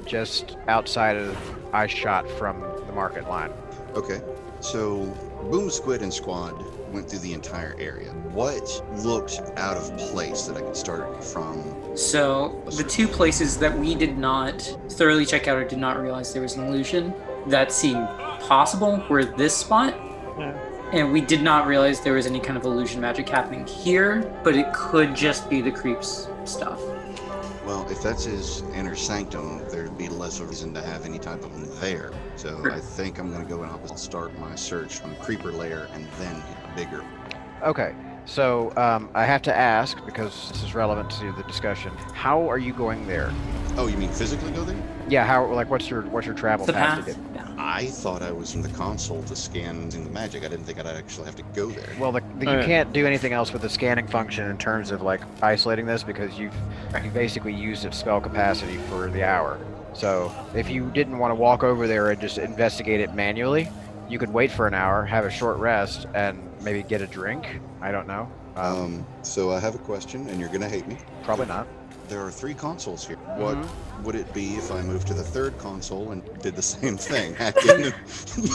just outside of eye shot from the market line. Okay, so Boom Squid and Squad went through the entire area. What looked out of place that I could start from? So the 2 places that we did not thoroughly check out or did not realize there was an illusion that seemed possible were this spot. Yeah. And we did not realize there was any kind of illusion magic happening here, but it could just be the creeps stuff. Well, if that's his inner sanctum, there'd be less of a reason to have any type of him there. So Sure. I think I'm going to go and I'll start my search from Creeper Lair and then hit bigger. Okay, so I have to ask, because this is relevant to the discussion, how are you going there? Oh, you mean physically go there? Yeah, how, like, what's your travel The path to path? get? Yeah. I thought I was in the console to scan in the magic. I didn't think I'd actually have to go there. Well, you can't do anything else with the scanning function in terms of like isolating this, because you basically used its spell capacity for the hour. So if you didn't want to walk over there and just investigate it manually, you could wait for an hour, have a short rest, and maybe get a drink. I don't know. So I have a question, and you're going to hate me. Probably not. There are 3 consoles here. What would it be if I moved to the 3rd console and did the same thing? Hacked in and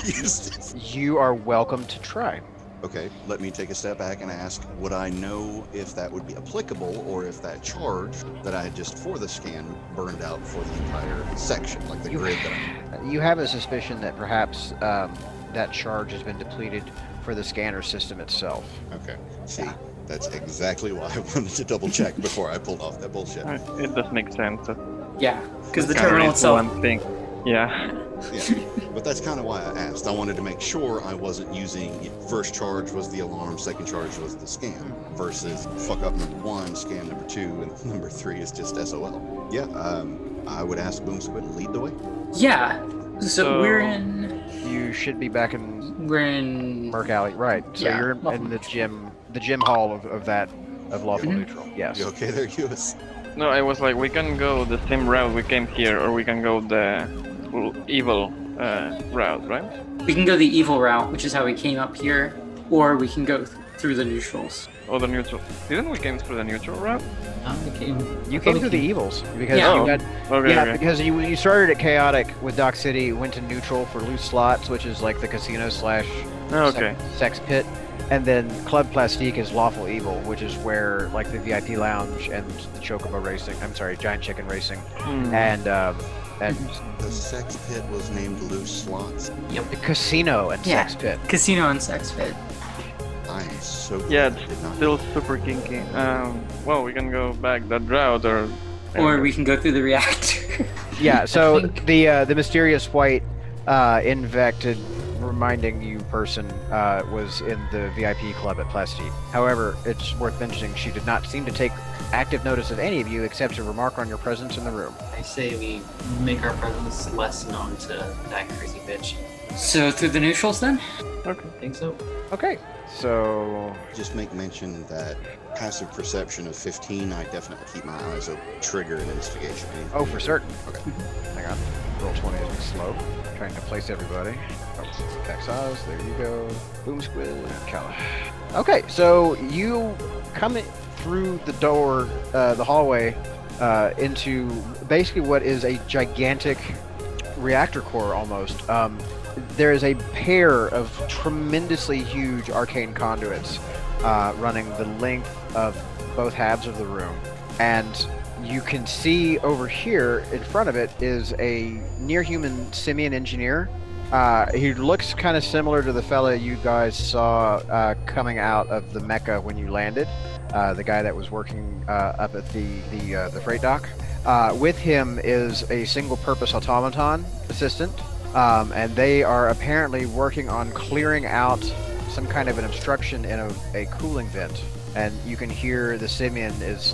used it? You are welcome to try. Okay, let me take a step back and ask, would I know if that would be applicable or if that charge that I had just for the scan burned out for the entire section, like the grid that You have a suspicion that perhaps that charge has been depleted for the scanner system itself. Okay, see, that's exactly why I wanted to double check before I pulled off that bullshit. It does make sense. Yeah, because the Kinda terminal is itself. one thing. Yeah. Yeah, but that's kind of why I asked. I wanted to make sure I wasn't using first charge was the alarm, second charge was the scan, versus fuck up number 1, scan number 2, and number 3 is just SOL. Yeah, I would ask Boom Squid to lead the way. Yeah. So So- we're in You should be back in Merc Alley, right? So Yeah, you're Lawful in the gym hall of Lawful Neutral. Yes. You okay there, Hughes? No, I was like, we can go the same route we came here, or we can go the evil route, right? We can go the evil route, which is how we came up here, or we can go through the neutrals. Or the neutral. Didn't we came through the neutral route? You came through the evils because Yeah. you got Okay, okay. because you started at chaotic with Dock City, went to neutral for loose slots, which is like the casino / Oh, okay. sex pit, and then Club Plastique is lawful evil, which is where like the VIP lounge and the Chocobo racing. I'm sorry, Giant Chicken racing, Hmm. and The sex pit was named Loose Slots. the casino and Yeah. sex pit. Casino and sex fit. I am so glad Yeah, I it's did not. still super kinky. Well, we can go back that route, Or we can go through the reactor. Yeah. So I think- the mysterious white invected reminding you person was in the VIP club at Plastique. However, it's worth mentioning she did not seem to take active notice of any of you except to remark on your presence in the room. I say we make our presence less known to that crazy bitch. So through the neutrals then? Okay. I think so. Okay. So Just make mention that passive perception of 15, I definitely keep my eyes open. Trigger an investigation. oh, for certain. Okay. Hang on. Roll 20 is slow. Trying to place everybody. Oh, Texas, there you go. Boom Squid, Kala. Okay, so you come through the door, the hallway, into basically what is a gigantic reactor core almost. There is a pair of tremendously huge arcane conduits running the length of both halves of the room. And you can see over here in front of it is a near-human simian engineer. He looks kind of similar to the fella you guys saw coming out of the Mecca when you landed. The guy that was working up at the freight dock. With him is a single-purpose automaton assistant, and they are apparently working on clearing out some kind of an obstruction in a cooling vent. And you can hear the simian is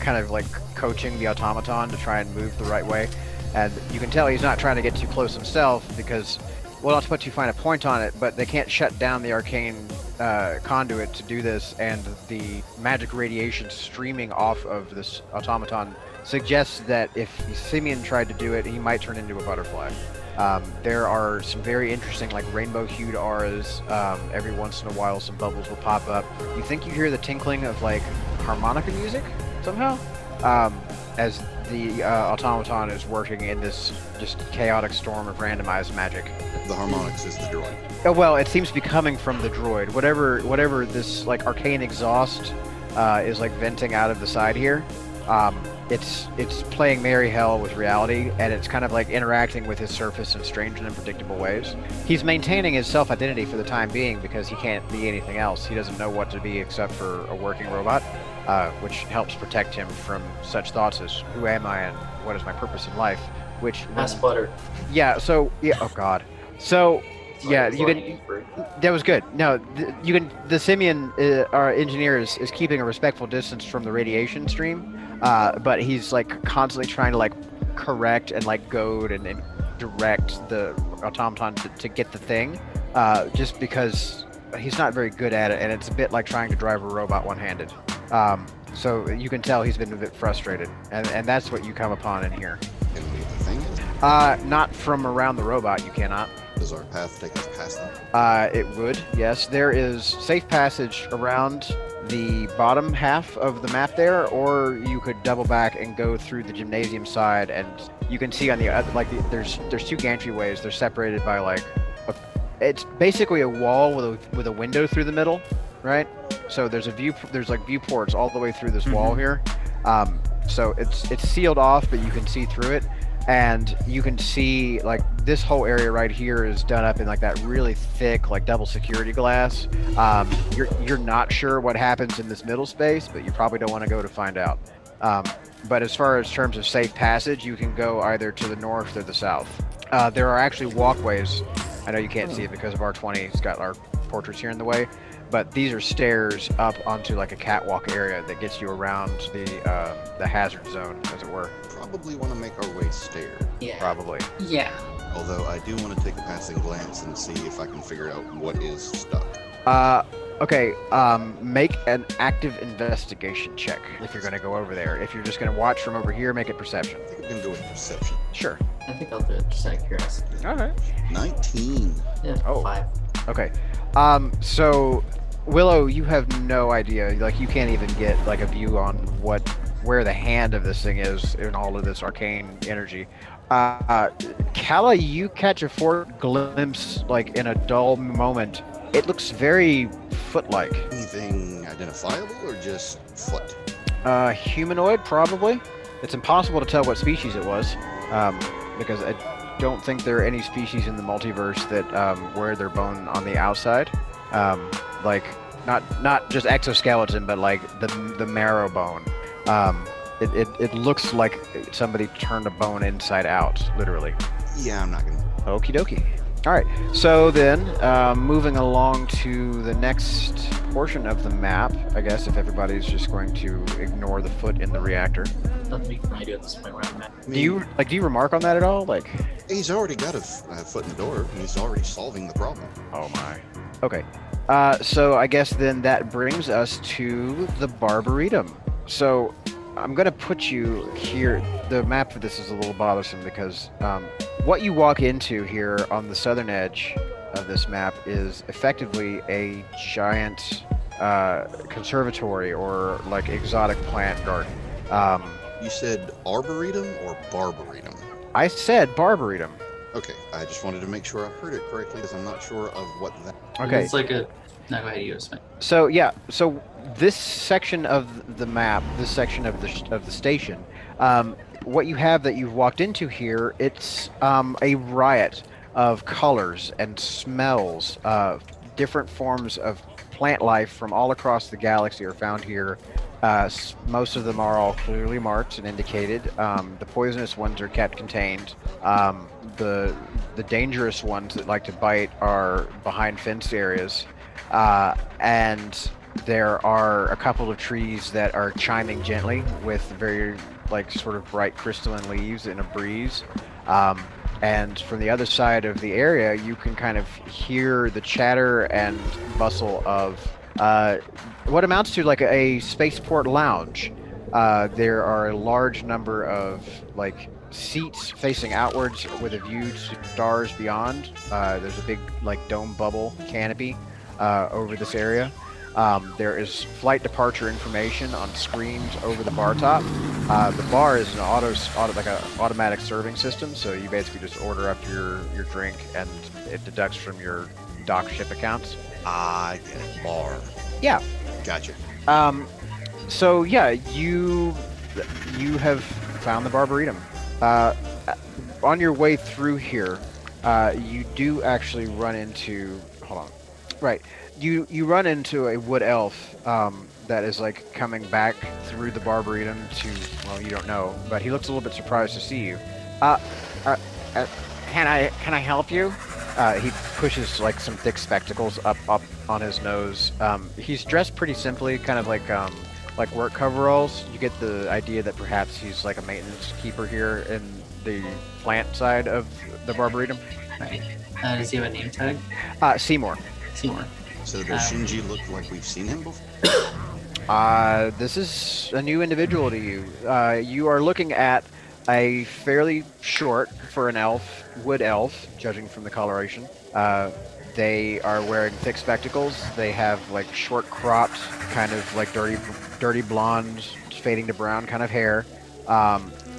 kind of coaching the automaton to try and move the right way. And you can tell he's not trying to get too close himself because, well, not to put too fine a point on it, but they can't shut down the arcane conduit to do this, and the magic radiation streaming off of this automaton suggests that if Simeon tried to do it, he might turn into a butterfly. There are some very interesting, rainbow-hued auras. Every once in a while, some bubbles will pop up. You think you hear the tinkling of, harmonica music somehow? As the automaton is working in this just chaotic storm of randomized magic. The harmonics is the droid. Oh, well, it seems to be coming from the droid. Whatever this arcane exhaust is venting out of the side here. It's playing merry hell with reality, and it's kind of interacting with his surface in strange and unpredictable ways. He's maintaining his self-identity for the time being because he can't be anything else. He doesn't know what to be except for a working robot, which helps protect him from such thoughts as who am I and what is my purpose in life, which... Pass butter. Yeah, so... Yeah, oh god. So... Yeah, you can. That was good. No, you can. The simian, our engineer, is keeping a respectful distance from the radiation stream, but he's constantly trying to correct and goad and direct the automaton to get the thing, just because he's not very good at it, and it's a bit like trying to drive a robot one-handed. So you can tell he's been a bit frustrated, and that's what you come upon in here. Can we the thing? Not from around the robot. You cannot. Does our path take us past them? It would, yes. There is safe passage around the bottom half of the map there, or you could double back and go through the gymnasium side, and you can see on the other, there's two gantryways. They're separated by it's basically a wall with a window through the middle, right? So there's viewports all the way through this wall here. So it's sealed off, but you can see through it. And you can see this whole area right here is done up in that really thick double security glass. You're not sure what happens in this middle space, but you probably don't want to go to find out. But as far as terms of safe passage, you can go either to the north or the south. There are actually walkways. I know you can't see it because of R20. It's got our portraits here in the way. But these are stairs up onto a catwalk area that gets you around the hazard zone, as it were. Probably want to make our way stairs. Yeah. Probably. Yeah. Although I do want to take a passing glance and see if I can figure out what is stuck. Okay, make an active investigation check if you're going to go over there. If you're just going to watch from over here, make it perception. I think I'm going to go with perception. Sure. I think I'll do it just out of curiosity. All right. 19. Yeah, Oh. 5. Okay. So, Willow, you have no idea. You can't even get a view on where the hand of this thing is in all of this arcane energy. Kala, you catch a glimpse, in a dull moment. It looks very foot-like. Anything identifiable or just foot? Humanoid, probably. It's impossible to tell what species it was, because I don't think there are any species in the multiverse that wear their bone on the outside. Not just exoskeleton, but the marrow bone. It looks like somebody turned a bone inside out, literally. Yeah, I'm not gonna. Okie dokie. All right. So then, moving along to the next portion of the map, I guess, if everybody's just going to ignore the foot in the reactor. Nothing we can really do at this point where I'm at. Do you remark on that at all? He's already got a foot in the door, and he's already solving the problem. Oh my. Okay. So I guess then that brings us to the Barbaretum. So I'm going to put you here. The map for this is a little bothersome because what you walk into here on the southern edge of this map is effectively a giant conservatory or exotic plant garden. You said arboretum or barbaretum? I said Barbaretum. Okay, I just wanted to make sure I heard it correctly because I'm not sure of what that. Okay. It's like a. No, go ahead. You Smith. So yeah, so this section of the map, this section of the station, what you have that you've walked into here, it's a riot of colors and smells. Different forms of plant life from all across the galaxy are found here. Most of them are all clearly marked and indicated. The poisonous ones are kept contained. The dangerous ones that like to bite are behind fenced areas. And there are a couple of trees that are chiming gently with very like sort of bright crystalline leaves in a breeze. And from the other side of the area, you can kind of hear the chatter and bustle of what amounts to like a spaceport lounge. There are a large number of like seats facing outwards with a view to stars beyond. There's a big like dome bubble canopy over this area. There is flight departure information on screens over the bar top. The bar is an like an automatic serving system, so you basically just order up your drink and it deducts from your dock ship accounts. I get it. Bar. Yeah. Gotcha. So yeah, you have found the Barbaridum. On your way through here, you do actually run into. Hold on. Right. You run into a wood elf that is like coming back through the Barbaridum to, well, you don't know, but he looks a little bit surprised to see you. Can I help you? He pushes like some thick spectacles up on his nose. He's dressed pretty simply, kind of like work coveralls. You get the idea that perhaps he's like a maintenance keeper here in the plant side of the Barbaridum. Right. Does he have a name tag? Seymour. Seymour. So does Shinji look like we've seen him before? This is a new individual to you. You are looking at a fairly short, for an elf, wood elf, judging from the coloration. They are wearing thick spectacles. They have like short cropped, kind of like dirty blonde, fading to brown kind of hair.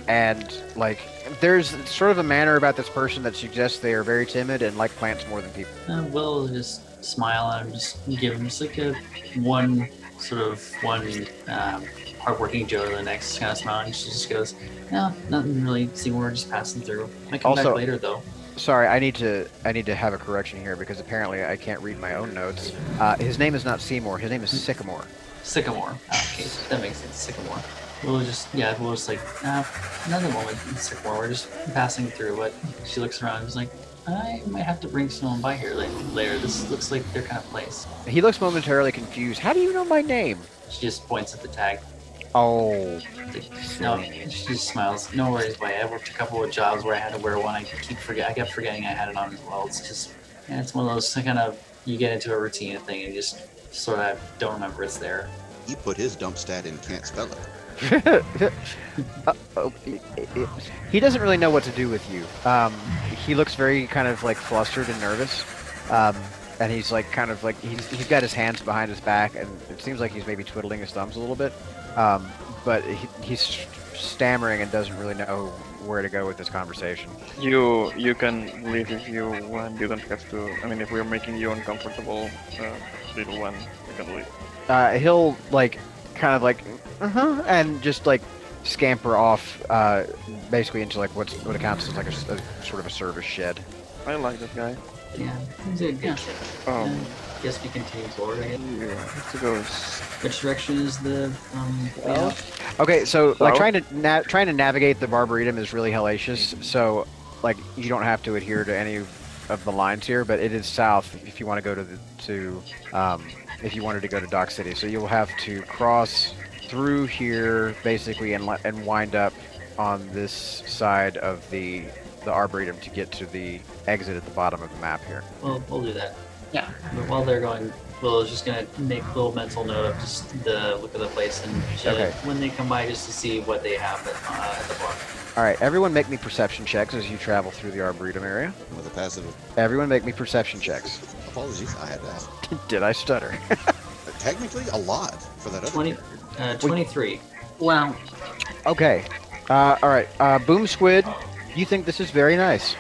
And like there's sort of a manner about this person that suggests they are very timid and like plants more than people. Will just smile and just give him just like one hardworking Joe to the next kind of smile, and she just goes, "No, nothing really. Seymour, just passing through. Might come back later though." Sorry, I need to have a correction here because apparently I can't read my own notes. His name is not Seymour. His name is Sycamore. Sycamore. Okay, that makes sense. Sycamore. We'll just like, another moment, Sycamore. We're just passing through. But she looks around and is like, I might have to bring someone by here later. This looks like their kind of place. He looks momentarily confused. How do you know my name? She just points at the tag. Oh. No, she just smiles. No worries, boy. I worked a couple of jobs where I had to wear one. I kept forgetting I had it on as well. It's just, it's one of those kind of, you get into a routine thing and just sort of don't remember it's there. He put his dump stat in, can't spell it. He doesn't really know what to do with you. He looks very kind of like flustered and nervous. And he's like kind of like he's got his hands behind his back, and it seems like he's maybe twiddling his thumbs a little bit. But he's stammering and doesn't really know where to go with this conversation. You can leave if you want. You don't have to. I mean, if we're making you uncomfortable, little one, you can leave. He'll like kind of like and just like scamper off basically into like what accounts as like a sort of a service shed. I like this guy. Yeah, he's a good kid. Guess we continue forward again. Yeah, let's go. Which direction is the way out? Okay, so like trying to navigate the Barbaridum is really hellacious. So like you don't have to adhere to any of the lines here, but it is south if you want to go to if you wanted to go to Dock City. So you'll have to cross through here basically and wind up on this side of the Arboretum to get to the exit at the bottom of the map here. Well, we'll do that. Yeah. But while they're going, Will is just gonna make a little mental note of just the look of the place and when they come by just to see what they have at the bar. All right, everyone make me perception checks as you travel through the Arboretum area. With a passive. Everyone make me perception checks. Apologies, I had that. Did I stutter? Technically, a lot for that other 23. Wow. Okay. All right. Boom Squid, you think this is very nice.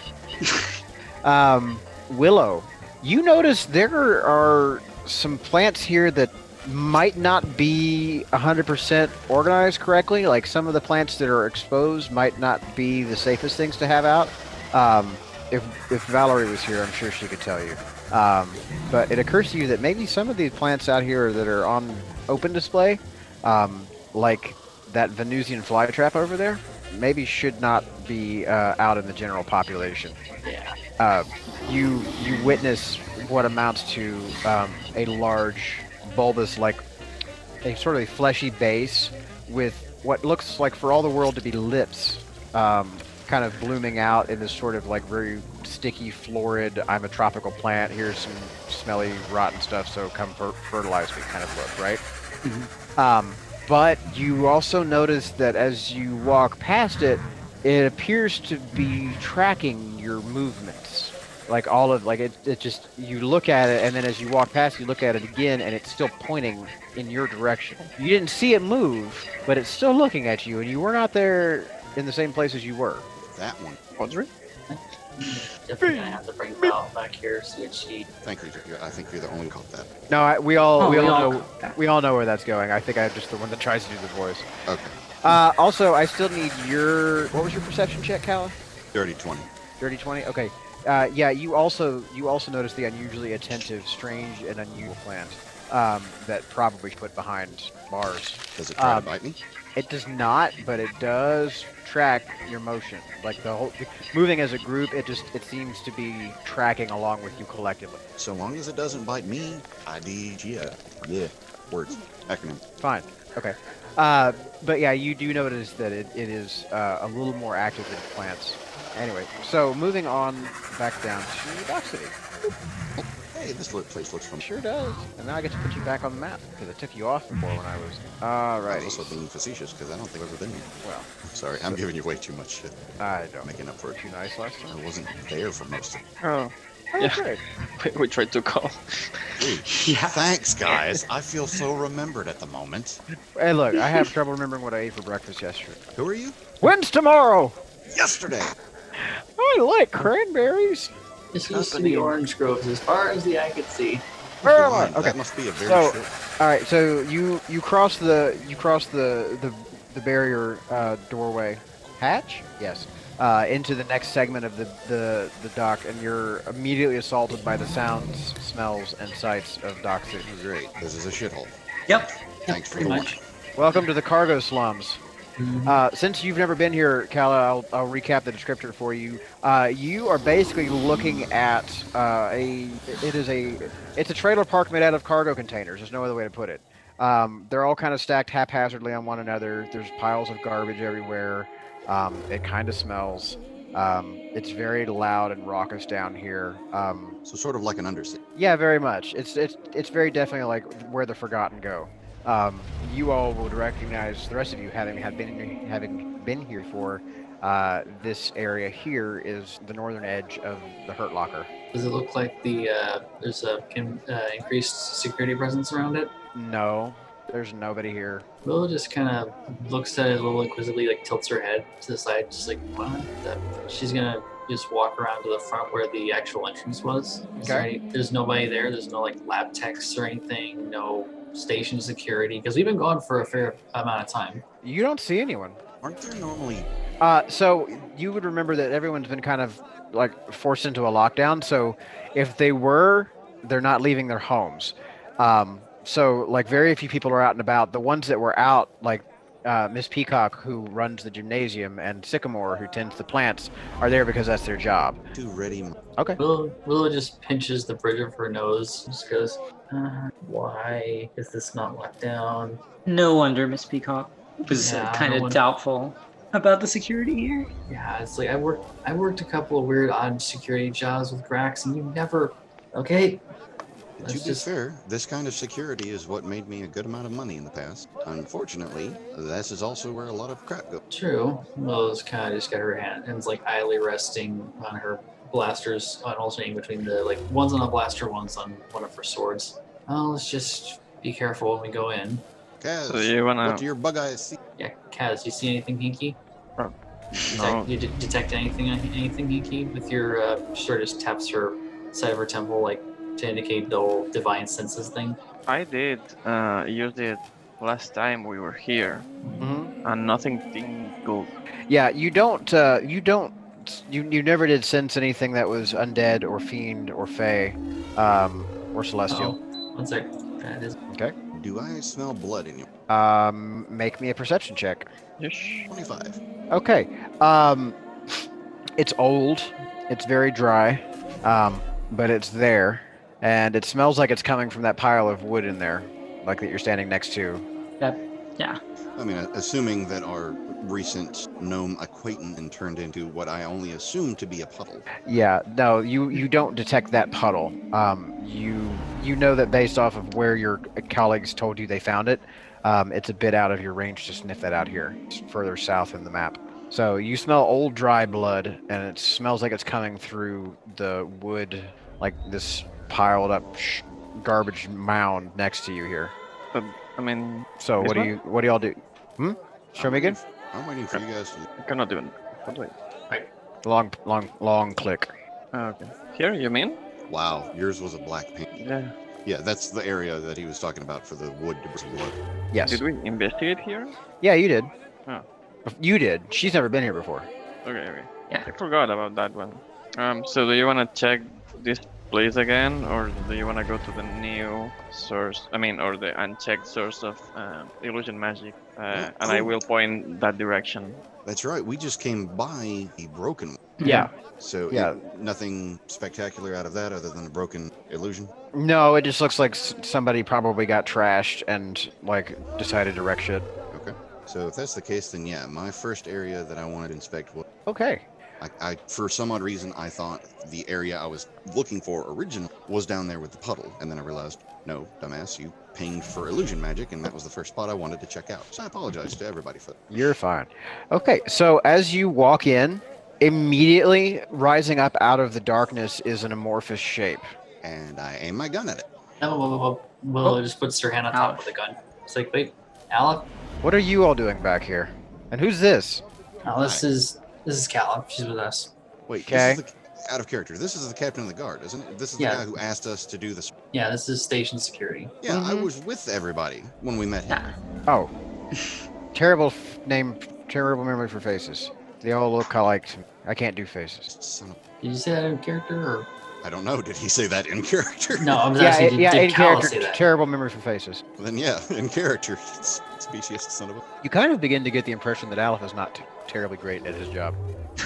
Willow, you notice there are some plants here that might not be 100% organized correctly. Like some of the plants that are exposed might not be the safest things to have out. Um, if Valerie was here, I'm sure she could tell you. But it occurs to you that maybe some of these plants out here that are on open display, like that Venusian flytrap over there, maybe should not be out in the general population. Yeah. You witness what amounts to a large bulbous, like a sort of a fleshy base with what looks like for all the world to be lips, kind of blooming out in this sort of like very sticky, florid, I'm a tropical plant, here's some smelly, rotten stuff, so come fertilize me kind of look, right? Mhm. But you also notice that as you walk past it, it appears to be tracking your movements. Like all of, like it just, you look at it, and then as you walk past, you look at it again, and it's still pointing in your direction. You didn't see it move, but it's still looking at you, and you were not there in the same place as you were. That one. Audrey? Definitely gonna have to bring Val back here, see what she. Thank you. I think you're the only one who caught that. No, we all know caught that. we all know where that's going. I think I'm just the one that tries to do the voice. Okay. Also, I still need your, what was your perception check, Calla? Dirty 20. Dirty 20? Okay. Yeah, you also notice the unusually attentive, strange, and unusual plant that probably put behind bars. Does it try to bite me? It does not, but it does track your motion. Like the whole moving as a group, it seems to be tracking along with you collectively. So long as it doesn't bite me, IDGA. Yeah. Words. Acronym. Fine. Okay. But yeah, you do notice that it is a little more active than plants. Anyway, so moving on back down to Dock City. Hey, this place looks familiar. Sure does. And now I get to put you back on the map because I took you off before when I was. I'm Alrighty. also being facetious because I don't think I've ever been here. Well, Sorry, I'm giving you way too much shit. I don't. Making up for it. Too nice last time. I wasn't there for most of it. Oh, Oh, Yeah. great. we tried to call. Dude, Yeah. thanks, guys. I feel so remembered at the moment. Hey, look, I have trouble remembering what I ate for breakfast yesterday. Who are you? When's tomorrow? Yesterday. I like cranberries. This used to be orange groves as far as the eye could see. Where am I? Blind. Okay. That must be a very So- short. All right, so you cross the barrier doorway hatch, yes, into the next segment of the dock, and you're immediately assaulted by the sounds, smells, and sights of Dock City. Great. This is a shithole. Yep. Thanks for pretty the much. warning. Welcome to the cargo slums. Since you've never been here, Calla, I'll recap the descriptor for you. You are basically looking at it's a trailer park made out of cargo containers. There's no other way to put it. They're all kind of stacked haphazardly on one another. There's piles of garbage everywhere. It kind of smells. It's very loud and raucous down here. So sort of like an undersea. Yeah, very much. It's very definitely like where the forgotten go. You all would recognize, the rest of you having been here for, this area here is the northern edge of the Hurt Locker. Does it look like there's a increased security presence around it? No, there's nobody here. Willow just kind of looks at it a little inquisitively, like tilts her head to the side, just like, what? She's gonna just walk around to the front where the actual entrance was. There's nobody there. There's no like lab techs or anything. No station security, because we've been gone for a fair amount of time. You don't see anyone. Aren't there normally? So you would remember that everyone's been kind of like forced into a lockdown. So if they were, they're not leaving their homes. So like very few people are out and about. The ones that were out, like Miss Peacock, who runs the gymnasium, and Sycamore, who tends the plants, are there because that's their job. Too ready. Okay. Willow just pinches the bridge of her nose, just goes, why is this not locked down? No wonder Miss Peacock was Yeah, kind no of wonder. doubtful about the security here. Yeah, it's like I worked a couple of weird odd security jobs with Grax, and you never. Okay. To Let's be just- fair, this kind of security is what made me a good amount of money in the past. Unfortunately, this is also where a lot of crap goes. True. Willow's kind of just got her hands like idly resting on her blasters, on alternating between the like one's on a blaster, one's on one of her swords. Well, let's just be careful when we go in. Kaz, So you wanna? what do your bug eyes see? Yeah, Kaz, you see anything hinky? No. You detect anything Hiki, with your sort of just taps her side of her temple, like to indicate the whole divine senses thing? I did use it last time we were here, and nothing tingled. Yeah, you never did sense anything that was undead or fiend or fey, or celestial. Oh, one sec. That is Okay. Do I smell blood in you? Make me a perception check. Yes. 25. Okay. It's old. It's very dry, but it's there, and it smells like it's coming from that pile of wood in there, like that you're standing next to. Yeah. I mean, assuming that our recent gnome acquaintance turned into what I only assumed to be a puddle. Yeah, no, you don't detect that puddle. You know that based off of where your colleagues told you they found it, it's a bit out of your range to sniff that out here. It's further south in the map. So you smell old dry blood, and it smells like it's coming through the wood, like this piled up garbage mound next to you here. But I mean, So what do y'all do? Show me again. I'm waiting for you guys to. I cannot even. How do I? Long click. Oh, okay. Here, you mean? Wow, yours was a black paint. Yeah. Yeah, that's the area that he was talking about for the wood to blood. Yes. Did we investigate here? Yeah, you did. Oh. You did. She's never been here before. Okay. Yeah. I forgot about that one. So do you want to check this place again, or do you want to go to the new source? I mean, or the unchecked source of illusion magic? And I will point that direction. That's right. We just came by a broken one. Yeah. So Yeah. Nothing spectacular out of that other than a broken illusion. No, it just looks like somebody probably got trashed and like decided to wreck shit. Okay. So if that's the case, then yeah, my first area that I wanted to inspect was. Okay. I for some odd reason, I thought the area I was looking for originally was down there with the puddle, and then I realized, no, dumbass, you pinged for illusion magic, and that was the first spot I wanted to check out. So I apologize to everybody for that. You're fine. Okay, so as you walk in, immediately rising up out of the darkness is an amorphous shape. And I aim my gun at it. Willow just puts her hand on top of the gun. It's like, wait, Alec? What are you all doing back here? And who's this? Oh, this is Callum. She's with us. Wait, Okay. this is out of character. This is the captain of the guard, isn't it? This is the Yeah. guy who asked us to do this. Yeah, this is station security. Yeah, I was with everybody when we met him. Oh, terrible name, terrible memory for faces. They all look alike to me. I can't do faces. Son of, Did you say that in character or I don't know. Did he say that in character? no? I'm Yeah, asking. in Did Cal character, say that? terrible memory for faces. Then yeah, in character. Speciest son of a. You kind of begin to get the impression that Aleph is not terribly great at his job.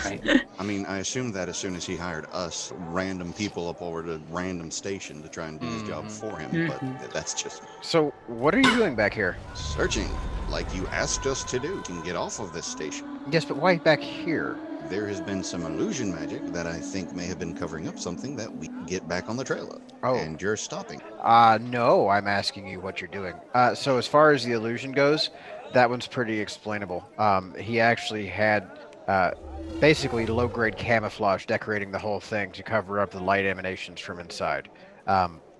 Right. I mean, I assumed that as soon as he hired us, random people up over to random station to try and do his job for him. But that's just So, what are you doing back here? searching, like you asked us to do. You can get off of this station. Yes, but why back here? There has been some illusion magic that I think may have been covering up something that we can get back on the trail of. Oh. And you're stopping. No, I'm asking you what you're doing. So as far as the illusion goes, that one's pretty explainable. He actually had basically low-grade camouflage decorating the whole thing to cover up the light emanations from inside.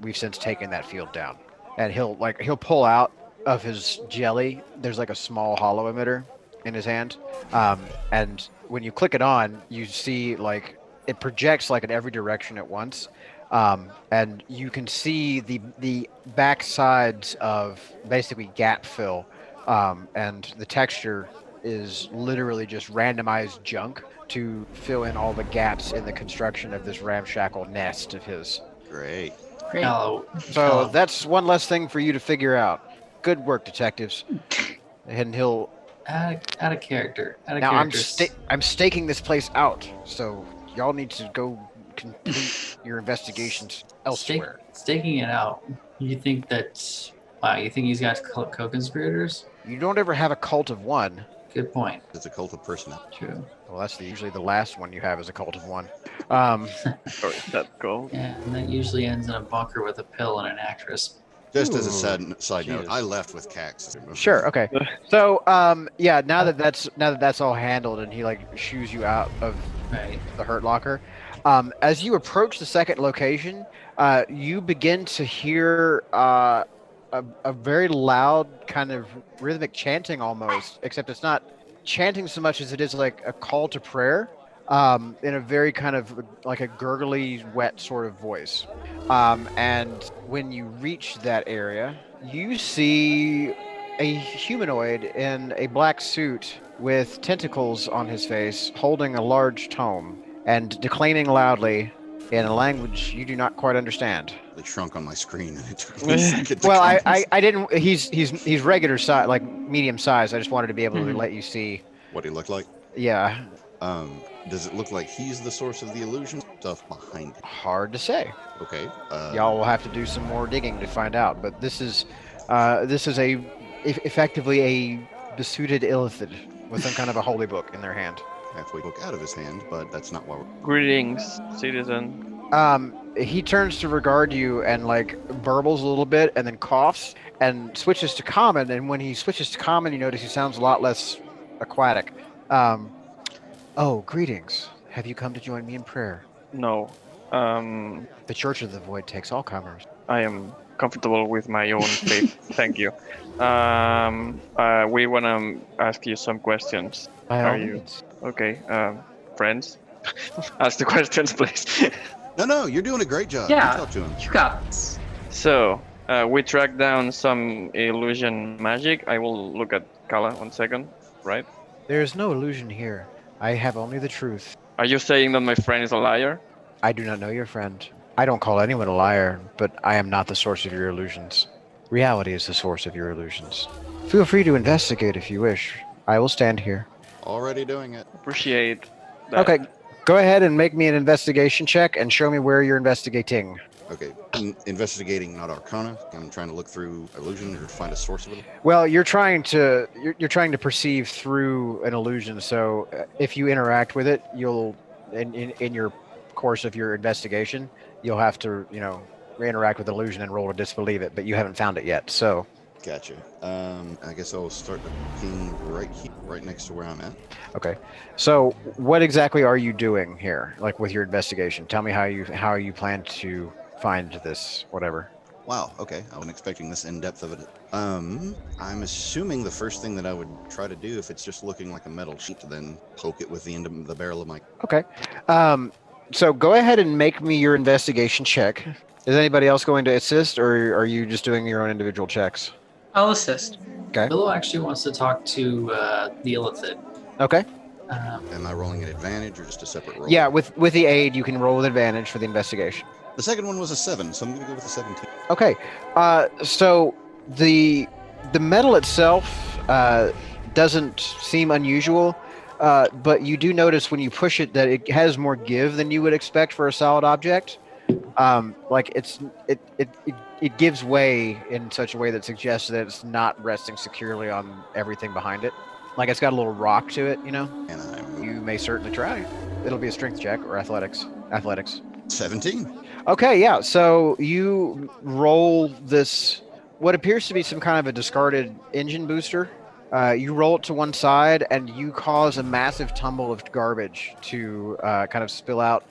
We've since taken that field down, and he'll pull out of his jelly. There's like a small hollow emitter in his hand, and when you click it on, you see like it projects like in every direction at once. And you can see the back sides of basically gap fill, and the texture is literally just randomized junk to fill in all the gaps in the construction of this ramshackle nest of his. Great. Great. Callow. So that's one less thing for you to figure out. Good work, detectives. And he'll Out of character. Out of now character. I'm staking this place out, so y'all need to go complete your investigations elsewhere. Staking it out. You think that? Wow, you think he's got co-conspirators? You don't ever have a cult of one. Good point. It's a cult of personality. True. Well, that's usually the last one you have is a cult of one. Or is that gold? Yeah, and that usually ends in a bunker with a pill and an actress. Just as a Ooh, side note, Jesus. I left with Cax. Sure. Okay. So, yeah. Now that that's all handled, and he like shoos you out of Right. the Hurt Locker. As you approach the second location, you begin to hear a very loud kind of rhythmic chanting almost, except it's not chanting so much as it is like a call to prayer, in a very kind of like a gurgly, wet sort of voice. And when you reach that area, you see a humanoid in a black suit with tentacles on his face, holding a large tome and declaiming loudly in a language you do not quite understand. It shrunk on my screen, and it took me a second to Well, comprehend I didn't. He's regular size, like medium size. I just wanted to be able to Mhm. let you see. what he looked like. Yeah, Does it look like he's the source of the illusion? Stuff behind it. hard to say. Okay. Y'all will have to do some more digging to find out. But this is effectively a besuited illithid with some kind of a holy book in their hand. halfway book out of his hand, but that's not why we're. Greetings, citizen. He turns to regard you and like burbles a little bit and then coughs and switches to common. And when he switches to common, you notice he sounds a lot less aquatic. Oh, greetings. Have you come to join me in prayer? No. The Church of the Void takes all comers. I am comfortable with my own faith. Thank you. We want to ask you some questions. By all Are you means. okay? Friends, ask the questions, please. No, you're doing a great job. Yeah. You talk to him. You got this. So, we tracked down some illusion magic. I will look at Kala 1 second, right? There is no illusion here. I have only the truth. Are you saying that my friend is a liar? I do not know your friend. I don't call anyone a liar, but I am not the source of your illusions. Reality is the source of your illusions. Feel free to investigate if you wish. I will stand here. Already doing it. Appreciate that. Okay, go ahead and make me an investigation check and show me where you're investigating. Okay. Investigating, not Arcana. I'm trying to look through illusion or to find a source of it. Well, you're trying to perceive through an illusion. So if you interact with it, you'll in your course of your investigation, you'll have to interact with the illusion and roll to disbelieve it. But you haven't found it yet. So Gotcha. I guess I'll start looking right here, right next to where I'm at. okay. So what exactly are you doing here, like with your investigation? Tell me how you plan to find this whatever. Wow. Okay. I wasn't expecting this in depth of it. I'm assuming the first thing that I would try to do, if it's just looking like a metal sheet, to then poke it with the end of the barrel of my. Okay. So go ahead and make me your investigation check. Is anybody else going to assist, or are you just doing your own individual checks? I'll assist. Okay. Billo actually wants to talk to the illithid. Okay. Am I rolling an advantage or just a separate roll? Yeah, with the aid, you can roll with advantage for the investigation. The second one was a 7, so I'm going to go with a 17. Okay. So the metal itself doesn't seem unusual, but you do notice when you push it that it has more give than you would expect for a solid object. Like it gives way in such a way that suggests that it's not resting securely on everything behind it. Like it's got a little rock to it, And I'm You may certainly try. It'll be a strength check or athletics. 17. Okay, yeah. So you roll this, what appears to be some kind of a discarded engine booster. You roll it to one side, and you cause a massive tumble of garbage to kind of spill out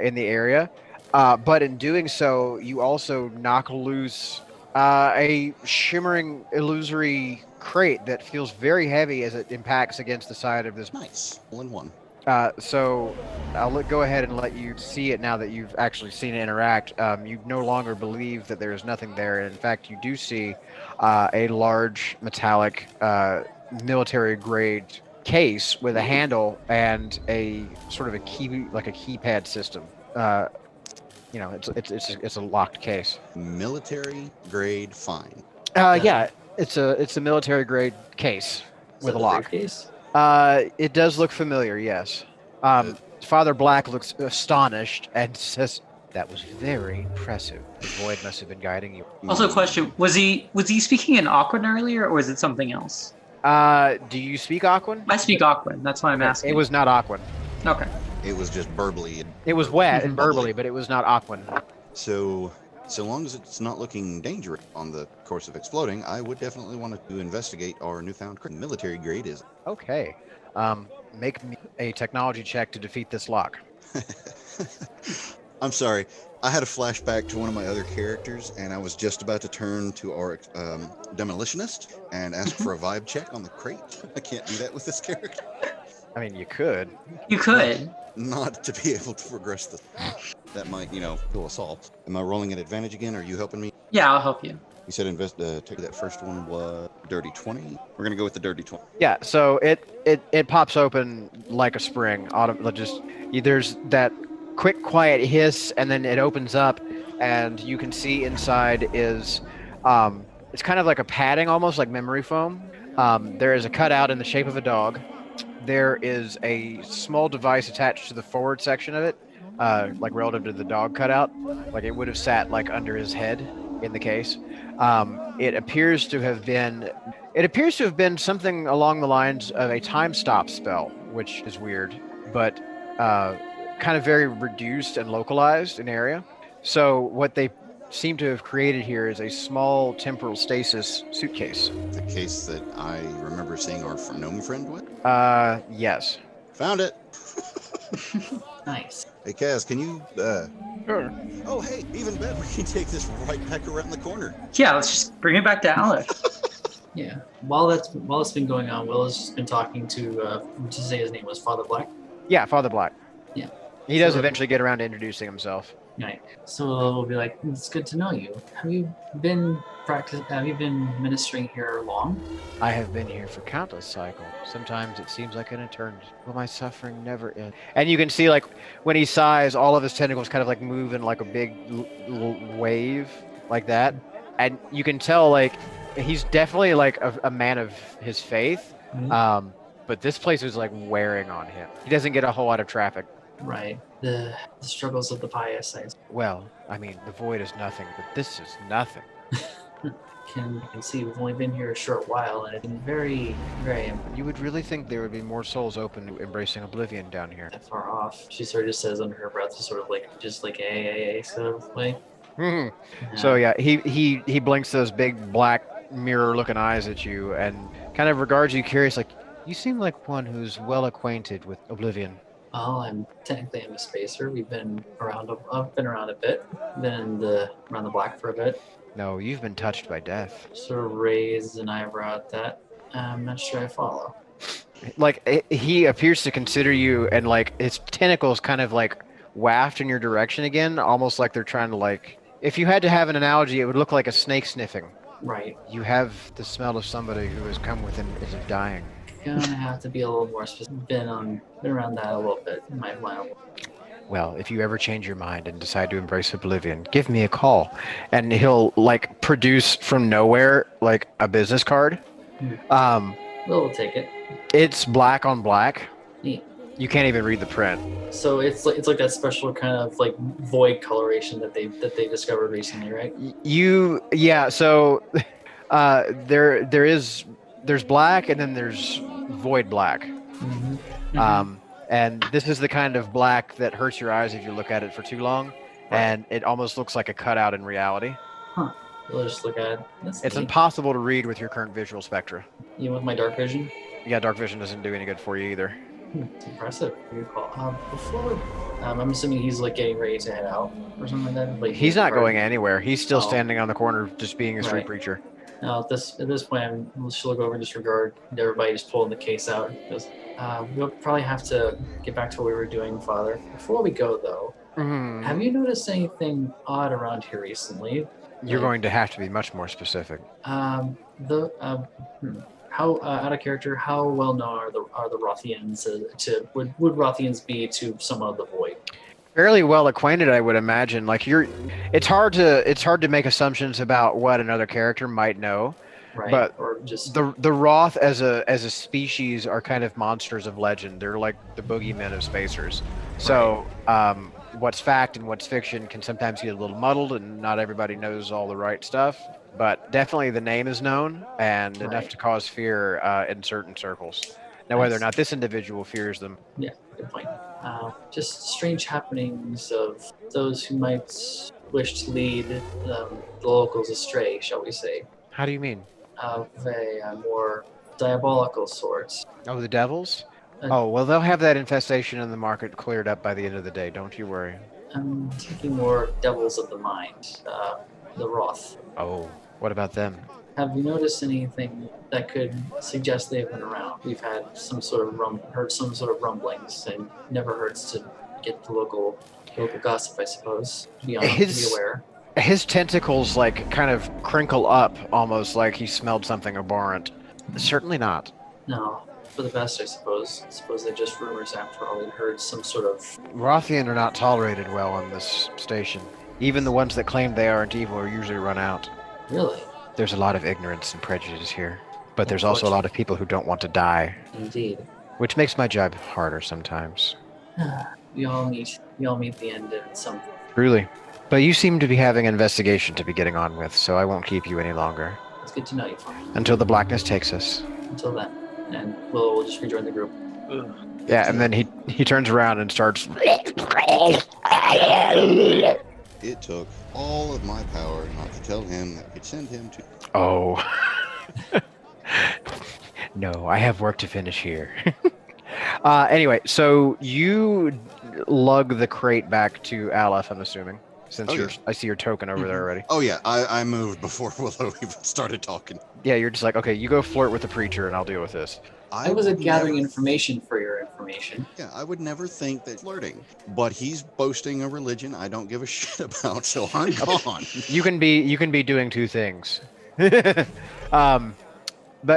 in the area. But in doing so, you also knock loose a shimmering, illusory crate that feels very heavy as it impacts against the side of this. Nice. All in one. So I'll go ahead and let you see it now that you've actually seen it interact. You no longer believe that there is nothing there. In fact, you do see a large metallic military-grade case with a handle and a sort of a key, like a keypad system. It's a locked case. Military grade fine. Yeah, it's a military-grade case with a lock. Case? It does look familiar, yes. Father Black looks astonished and says, "That was very impressive. The void must have been guiding you." Also, question: was he speaking in Aquan earlier, or was it something else? Do you speak Aquan? I speak Aquan. That's why I'm asking. It was not Aquan. Okay. It was just burbly. It was wet and burbly, but it was not Aquan. So long as it's not looking dangerous on the course of exploding, I would definitely want to investigate our newfound military grade is. Okay. Make me a technology check to defeat this lock. I'm sorry. I had a flashback to one of my other characters, and I was just about to turn to our demolitionist and ask for a vibe check on the crate. I can't do that with this character. I mean, you could. You could. Not to be able to progress this. That might, kill us all. Am I rolling at advantage again? Are you helping me? Yeah, I'll help you. You said take that first one was dirty 20. We're gonna go with the dirty 20. Yeah, so it pops open like a spring. There's that quick, quiet hiss, and then it opens up, and you can see inside is, it's kind of like a padding, almost like memory foam. There is a cutout in the shape of a dog. There is a small device attached to the forward section of it, like relative to the dog cutout, like it would have sat like under his head in the case. It appears to have been something along the lines of a time stop spell, which is weird, but kind of very reduced and localized in area. So what they seem to have created here is a small temporal stasis suitcase. The case that I remember seeing our gnome friend with. Yes. Found it. Nice. Hey, Kaz, can you? Sure. Oh, hey, even better. We can take this right back around the corner. Yeah, let's just bring it back to Alex. Yeah. While it's been going on, Will has just been talking to say his name was Father Black. Yeah, Father Black. Yeah. He does So- eventually get around to introducing himself. Right. So we'll be like, it's good to know you. Have you been ministering here long? I have been here for countless cycles. Sometimes it seems like an eternity. Will my suffering never end? And you can see, like, when he sighs, all of his tentacles kind of like move in like a big wave, like that. And you can tell, like, he's definitely like a man of his faith. Mhm. But this place is like wearing on him. He doesn't get a whole lot of traffic. Right. The struggles of the pious, I Well, I mean, the void is nothing, but this is nothing. can see. We've only been here a short while, and it's been very, very You would really think there would be more souls open to embracing oblivion down here. that far off. She sort of just says under her breath, just like hey, sort of like. So yeah, he blinks those big black mirror-looking eyes at you and kind of regards you curious, like, you seem like one who's well acquainted with oblivion. Well, I'm a spacer. I've been around a bit. Been around the block for a bit. No, you've been touched by death. Sort of raised an eyebrow at that. I'm not sure I follow. Like, he appears to consider you, and like his tentacles kind of like waft in your direction again, almost like they're trying to, like, if you had to have an analogy, it would look like a snake sniffing. Right. You have the smell of somebody who has come within edge of dying. Gonna have to be a little more specific. Been around that a little bit in my line. Well, if you ever change your mind and decide to embrace oblivion, give me a call. And he'll like produce from nowhere like a business card. We'll take it. It's black on black. Neat. You can't even read the print. So it's like that special kind of like void coloration that they discovered recently, right? So there's black and then there's void black. Mm-hmm. And this is the kind of black that hurts your eyes if you look at it for too long, Right. and it almost looks like a cutout in reality. We'll just look at it. That's It's neat. impossible to read with your current visual spectra. Even with my dark vision. Yeah, dark vision doesn't do any good for you either. It's impressive. Good call. Before, I'm assuming he's like getting ready to head out or something like that. Like He's not going anywhere. He's still Oh. standing on the corner, just being a street Right. preacher. Now at this point, we'll just look over and disregard everybody just pulling the case out. Because we'll probably have to get back to what we were doing, Father. Before we go, though, Mhm. have you noticed anything odd around here recently? You're going to have to be much more specific. How out of character? How well known are the Rothians? Would Rothians be to someone of the void? Fairly well acquainted, I would imagine. Like it's hard to make assumptions about what another character might know. Right. But or just The Roth as a species are kind of monsters of legend. They're like the boogeymen of spacers. So what's fact and what's fiction can sometimes get a little muddled, and not everybody knows all the right stuff. But definitely the name is known and enough Right. to cause fear in certain circles. Now, whether or Nice. not this individual fears them, good point. Just strange happenings of those who might wish to lead the locals astray, shall we say, how do you mean? of a more diabolical sort. Oh, the devils? Uh, Oh, well, they'll have that infestation in the market cleared up by the end of the day. Don't you worry. I'm taking more devils of the mind, the Roth. Oh, what about them? Have you noticed anything that could suggest they've been around? We've had heard some sort of rumblings, and never hurts to get the local gossip, I suppose. Be aware. His tentacles like kind of crinkle up, almost like he smelled something abhorrent. Certainly not. No, for the best, I suppose. I suppose they're just rumors after all. We heard some sort of. Rothian are not tolerated well on this station. Even the ones that claim they aren't evil are usually run out. Really? There's a lot of ignorance and prejudice here, but there's also a lot of people who don't want to die. Indeed. Which makes my job harder sometimes. we all meet the end at some. Truly. But you seem to be having an investigation to be getting on with, so I won't keep you any longer. It's good to know you, Father. Until the blackness takes us. Until then. And we'll just rejoin the group. Ugh. Yeah, and then he turns around and starts... It took all of my power not to tell him that we could send him to. Oh. No, I have work to finish here. Anyway, so you lug the crate back to Aleph, I'm assuming, since I see your token over there already. Oh yeah, I moved before Willow even started talking. Yeah, you're just like, okay, you go flirt with the preacher and I'll deal with this. I wasn't gathering information for your information. Yeah, I would never think that flirting. But he's boasting a religion I don't give a shit about, so I'm gone. You can be doing two things. But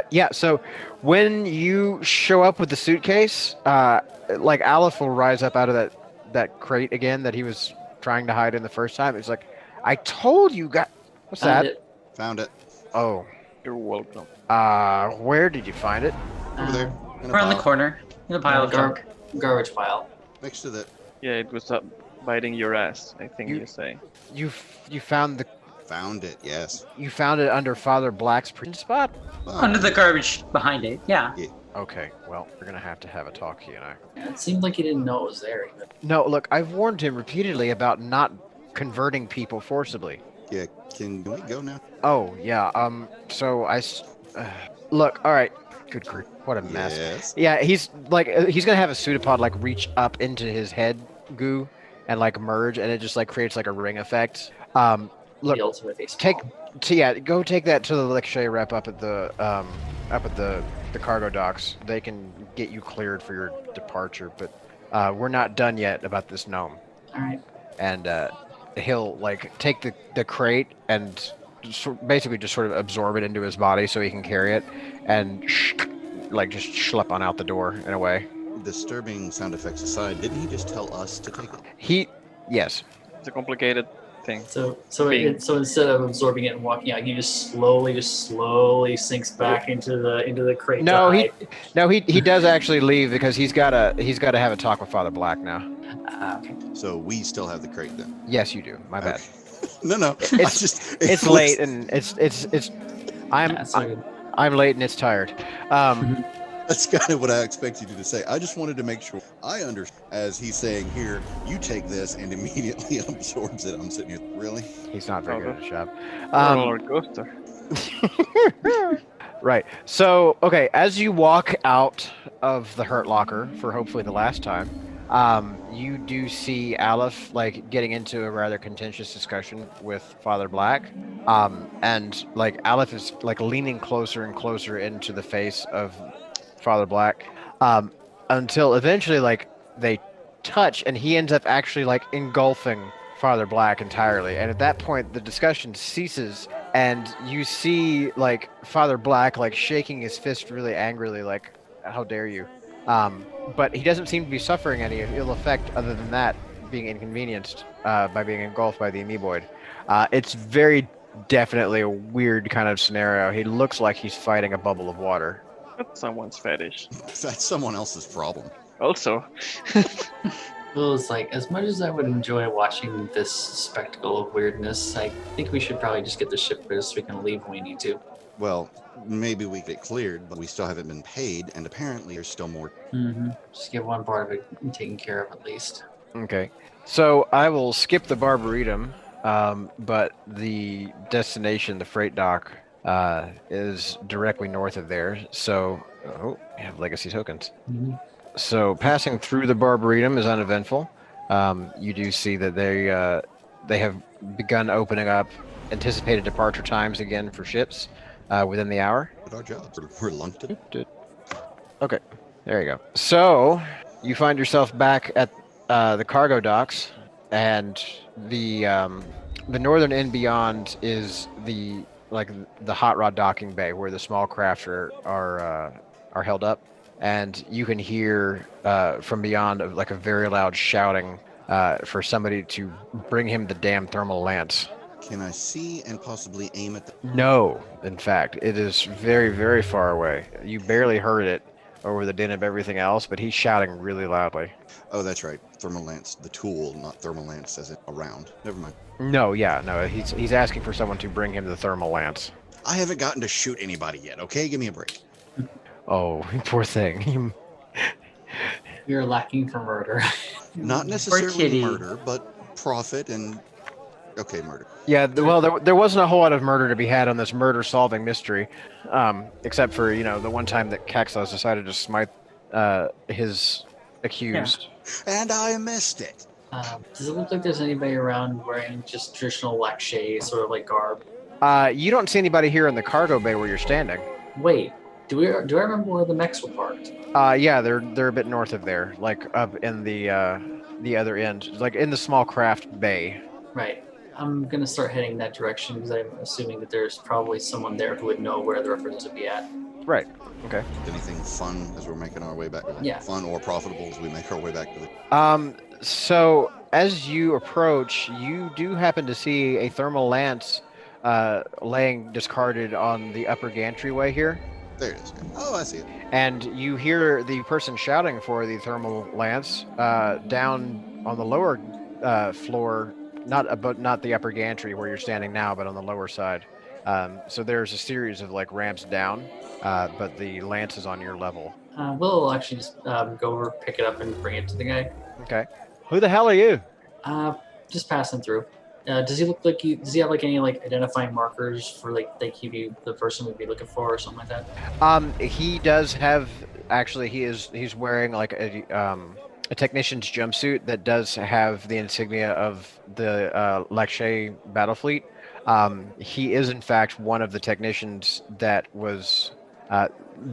yeah, so when you show up with the suitcase, like Aleph will rise up out of that crate again that he was trying to hide in the first time. It's like, I told you, what's that? Found it. Oh. You're welcome. Where did you find it? Over there. In a Around the pile. corner, in a pile of junk. Garbage pile. Next to the. Yeah, it was biting your ass, I think you say. You found Found it, yes. you found it under Father Black's prison spot? Under the garbage behind it, yeah. Okay, well, we're gonna have to have a talk, he and I. It seemed like he didn't know it was there. Even. No, look, I've warned him repeatedly about not converting people forcibly. Yeah, can we go now? Oh, yeah, so look, alright, good grief, what a mess. Yes. Yeah, he's gonna have a pseudopod, like, reach up into his head goo and, like, merge, and it just, like, creates, like, a ring effect. Look, The ultimate face. go take that to the Lecture rep up at the cargo docks. They can get you cleared for your departure, but we're not done yet about this gnome. All right. And he'll like take the crate and basically just sort of absorb it into his body so he can carry it, and just schlep on out the door in a way. Disturbing sound effects aside, didn't he just tell us to take it? Yes. It's a complicated thing. So instead of absorbing it and walking out, he just slowly sinks back into the crate. He does actually leave because he's gotta have a talk with Father Black now. Okay. So we still have the crate then? Yes, you do. My bad. Okay. No. It's late and I'm late and it's tired. That's kind of what I expected you to say. I just wanted to make sure I understand. As he's saying here, you take this and immediately absorbs it. I'm sitting here, really? He's not very good at his job. Roller coaster. Right. So, okay, as you walk out of the Hurt Locker for hopefully the last time, you do see Aleph like getting into a rather contentious discussion with Father Black, and like Aleph is like leaning closer and closer into the face of Father Black, until eventually like they touch and he ends up actually like engulfing Father Black entirely. And at that point the discussion ceases and you see like Father Black like shaking his fist really angrily, like, how dare you? But he doesn't seem to be suffering any ill effect other than that being inconvenienced by being engulfed by the amoeboid. It's very definitely a weird kind of scenario. He looks like he's fighting a bubble of water. That's someone's fetish. That's someone else's problem. Also. Well, it's like, as much as I would enjoy watching this spectacle of weirdness, I think we should probably just get the ship cleared so we can leave when we need to. Well, maybe we get it cleared, but we still haven't been paid, and apparently there's still more. Mm-hmm. Just get one part of it taken care of at least. Okay. So I will skip the Barbaretum, but the destination, the freight dock, is directly north of there. So, we have legacy tokens. Mm-hmm. So passing through the Barbaretum is uneventful. You do see that they have begun opening up anticipated departure times again for ships within the hour. But our jobs, we're London. Okay, there you go. So you find yourself back at the cargo docks, and the northern end beyond is the hot rod docking bay where the small craft are held up, and you can hear from beyond like a very loud shouting for somebody to bring him the damn thermal lance. Can I see and possibly aim at the... No, in fact, it is very, very far away. You barely heard it over the din of everything else, but he's shouting really loudly. Oh, that's right. Thermal lance, the tool, not thermal lance as it around. Never mind. No, he's asking for someone to bring him the thermal lance. I haven't gotten to shoot anybody yet, okay? Give me a break. Oh, poor thing. You're lacking for murder. Not necessarily murder, but profit and... Okay, murder. Yeah, well, there wasn't a whole lot of murder to be had on this murder-solving mystery, except for, the one time that Caxos decided to smite his accused. And I missed it. Does it look like there's anybody around wearing just traditional Lakshay sort of like garb? You don't see anybody here in the cargo bay where you're standing. Wait, do I remember where the mechs were parked? Yeah, they're a bit north of there, like up in the other end, like in the small craft bay. Right. I'm gonna start heading that direction because I'm assuming that there's probably someone there who would know where the reference would be at. Right. Okay. Anything fun as we're making our way back? Yeah. Fun or profitable as we make our way back to the... So as you approach, you do happen to see a thermal lance laying discarded on the upper gantry here. There it is. Oh, I see it. And you hear the person shouting for the thermal lance down on the lower floor, not the upper gantry where you're standing now, but on the lower side. So there's a series of like ramps down, but the lance is on your level. We'll actually just go over, pick it up, and bring it to the guy. Okay. Who the hell are you? Just passing through. Does he look like does he have like any like identifying markers for like they keep you the person we'd be looking for or something like that? He does have actually. He's wearing like a technician's jumpsuit that does have the insignia of the Lakshay battle fleet. He is in fact one of the technicians that was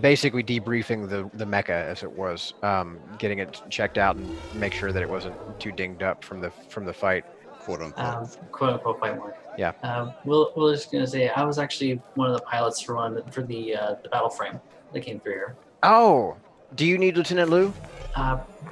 basically debriefing the mecha as it was, getting it checked out and make sure that it wasn't too dinged up from the fight. Quote unquote. Quote unquote fight mark. Yeah. We're just gonna say I was actually one of the pilots for the battle frame that came through here. Oh, do you need Lieutenant Liu?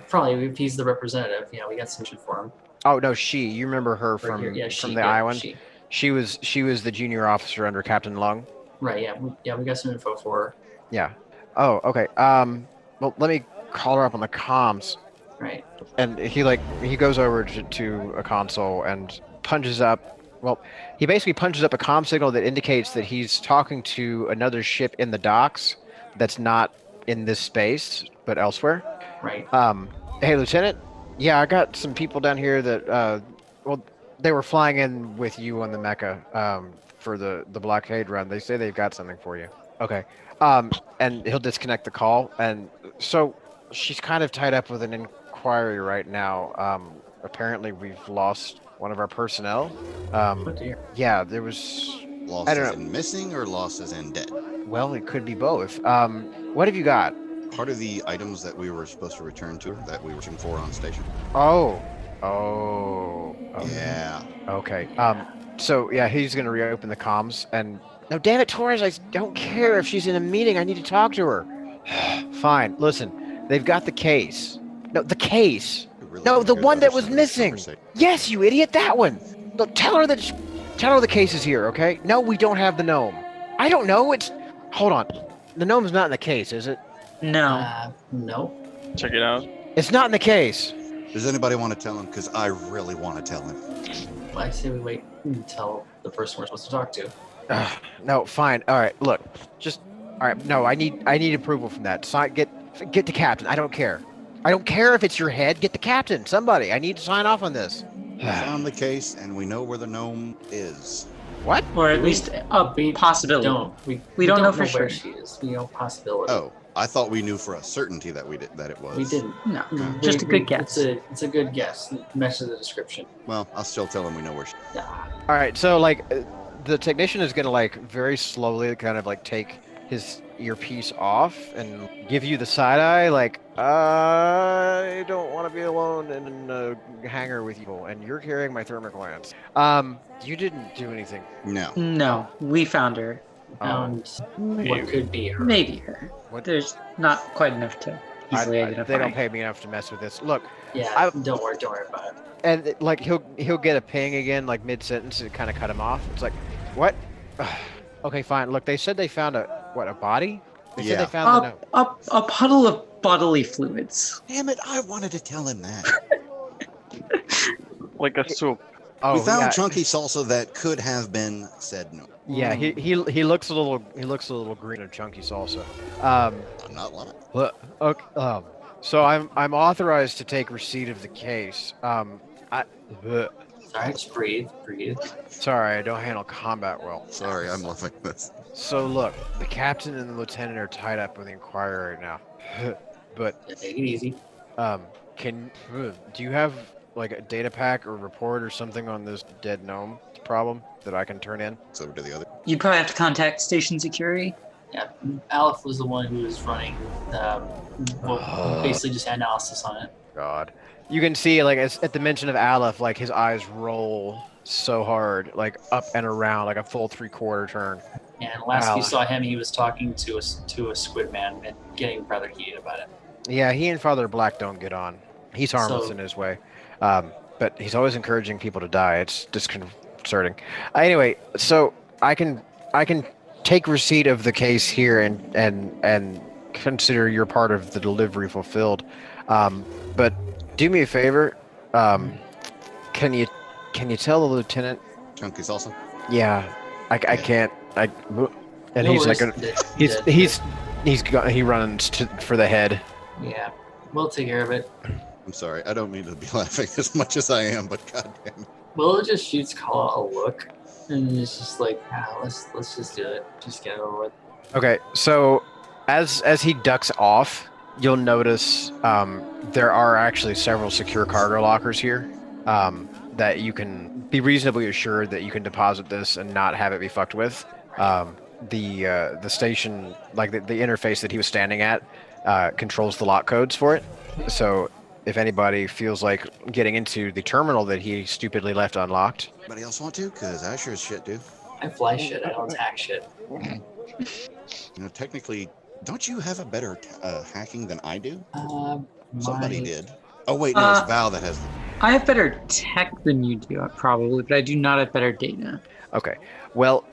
Probably if he's the representative. Yeah, we got some shit for him. Oh no, she. You remember her from the island? She was the junior officer under Captain Lung. Right. Yeah. We got some info for her. Yeah. Oh, okay. Well, let me call her up on the comms. Right. And he goes over to a console and punches up. Well, he basically punches up a comm signal that indicates that he's talking to another ship in the docks that's not in this space but elsewhere. Right. Hey, Lieutenant. Yeah, I got some people down here that they were flying in with you on the mecha for the blockade run. They say they've got something for you. Okay. And he'll disconnect the call. And so she's kind of tied up with an inquiry right now. Apparently we've lost one of our personnel. Oh dear. Yeah, there was... Lost I don't as know. in missing or lost as in dead? Well, it could be both. What have you got? Part of the items that we were supposed to return to that we were looking for on station. Oh. Yeah. Okay. So yeah, he's gonna reopen the comms and... No, damn it, Torres, I don't care if she's in a meeting. I need to talk to her. Fine. Listen, they've got the case. No, the case. Really No, the good one that other was side of this missing. conversation. Yes, you idiot, that one. Look, tell her the case is here, okay? No, we don't have the gnome. I don't know. Hold on. The gnome's not in the case, is it? No. No. Check it out. It's not in the case. Does anybody want to tell him? Because I really want to tell him. Well, I say we wait until the person we're supposed to talk to. No, fine. All right, look. All right, no, I need approval from that. Get the captain. I don't care. I don't care if it's your head. Get the captain. Somebody. I need to sign off on this. We found the case and we know where the gnome is. What? or at least a We possibility. We don't know know for where sure. she is. We know possibility. Oh, I thought we knew for a certainty that it was. We didn't. No, Okay. just a good guess. It's a good guess. Matches the description. Well, I'll still tell him we know where she. All right, so like the technician is gonna like very slowly kind of like take his earpiece off and give you the side eye, like I don't want to be alone in a hangar with you, and you're carrying my thermic lance. You didn't do anything. No. No, we found her. Found what could be her. Maybe her. What? There's not quite enough to easily identify. They don't pay me enough to mess with this. Look, Yeah, don't worry about it. and like he'll get a ping again, like mid sentence, to kind of cut him off. It's like, what? Okay, fine. Look, they said they found a body. They said Yeah. they found the note. A puddle of bodily fluids. Damn it! I wanted to tell him that. Like a soup. Oh, We found yeah. chunky salsa that could have been said no. Yeah, he looks a little green of chunky salsa. I'm not lying. Okay, so I'm authorized to take receipt of the case. Sorry, just breathe. Sorry, I don't handle combat well. Sorry, I'm loving this. So look, the captain and the lieutenant are tied up with the Inquirer right now. But Yeah, take it easy. do you have like a data pack or report or something on this dead gnome problem that I can turn in? It's over to the other. You'd probably have to contact station security. Yeah, Aleph was the one who was running. Basically just had analysis on it. God. You can see, like, at the mention of Aleph, like, his eyes roll so hard, like, up and around, like a full 3/4 turn. And last you Wow. saw him, he was talking to a squid man and getting rather heated about it. Yeah, he and Father Black don't get on. He's harmless So- in his way. But he's always encouraging people to die. It's disconcerting. Anyway, so I can take receipt of the case here and consider your part of the delivery fulfilled. But do me a favor. Can you tell the lieutenant? Chunky salsa. Yeah, I can't. And No he's like, worries. he runs for the head. Yeah, we'll take care of it. I'm sorry. I don't mean to be laughing as much as I am, but goddamn. Will just shoots Kala a look, and it's just like, let's just do it. Just get it over with. Okay, so as he ducks off, you'll notice there are actually several secure cargo lockers here that you can be reasonably assured that you can deposit this and not have it be fucked with. The station, like the interface that he was standing at, controls the lock codes for it. So if anybody feels like getting into the terminal that he stupidly left unlocked, Anybody else want to? Because I sure as shit do. I fly shit. I don't attack shit. You know, technically, don't you have a better hacking than I do? My- Somebody did. Oh wait, no, it's Val that has. I have better tech than you do, probably, but I do not have better data. okay. Well,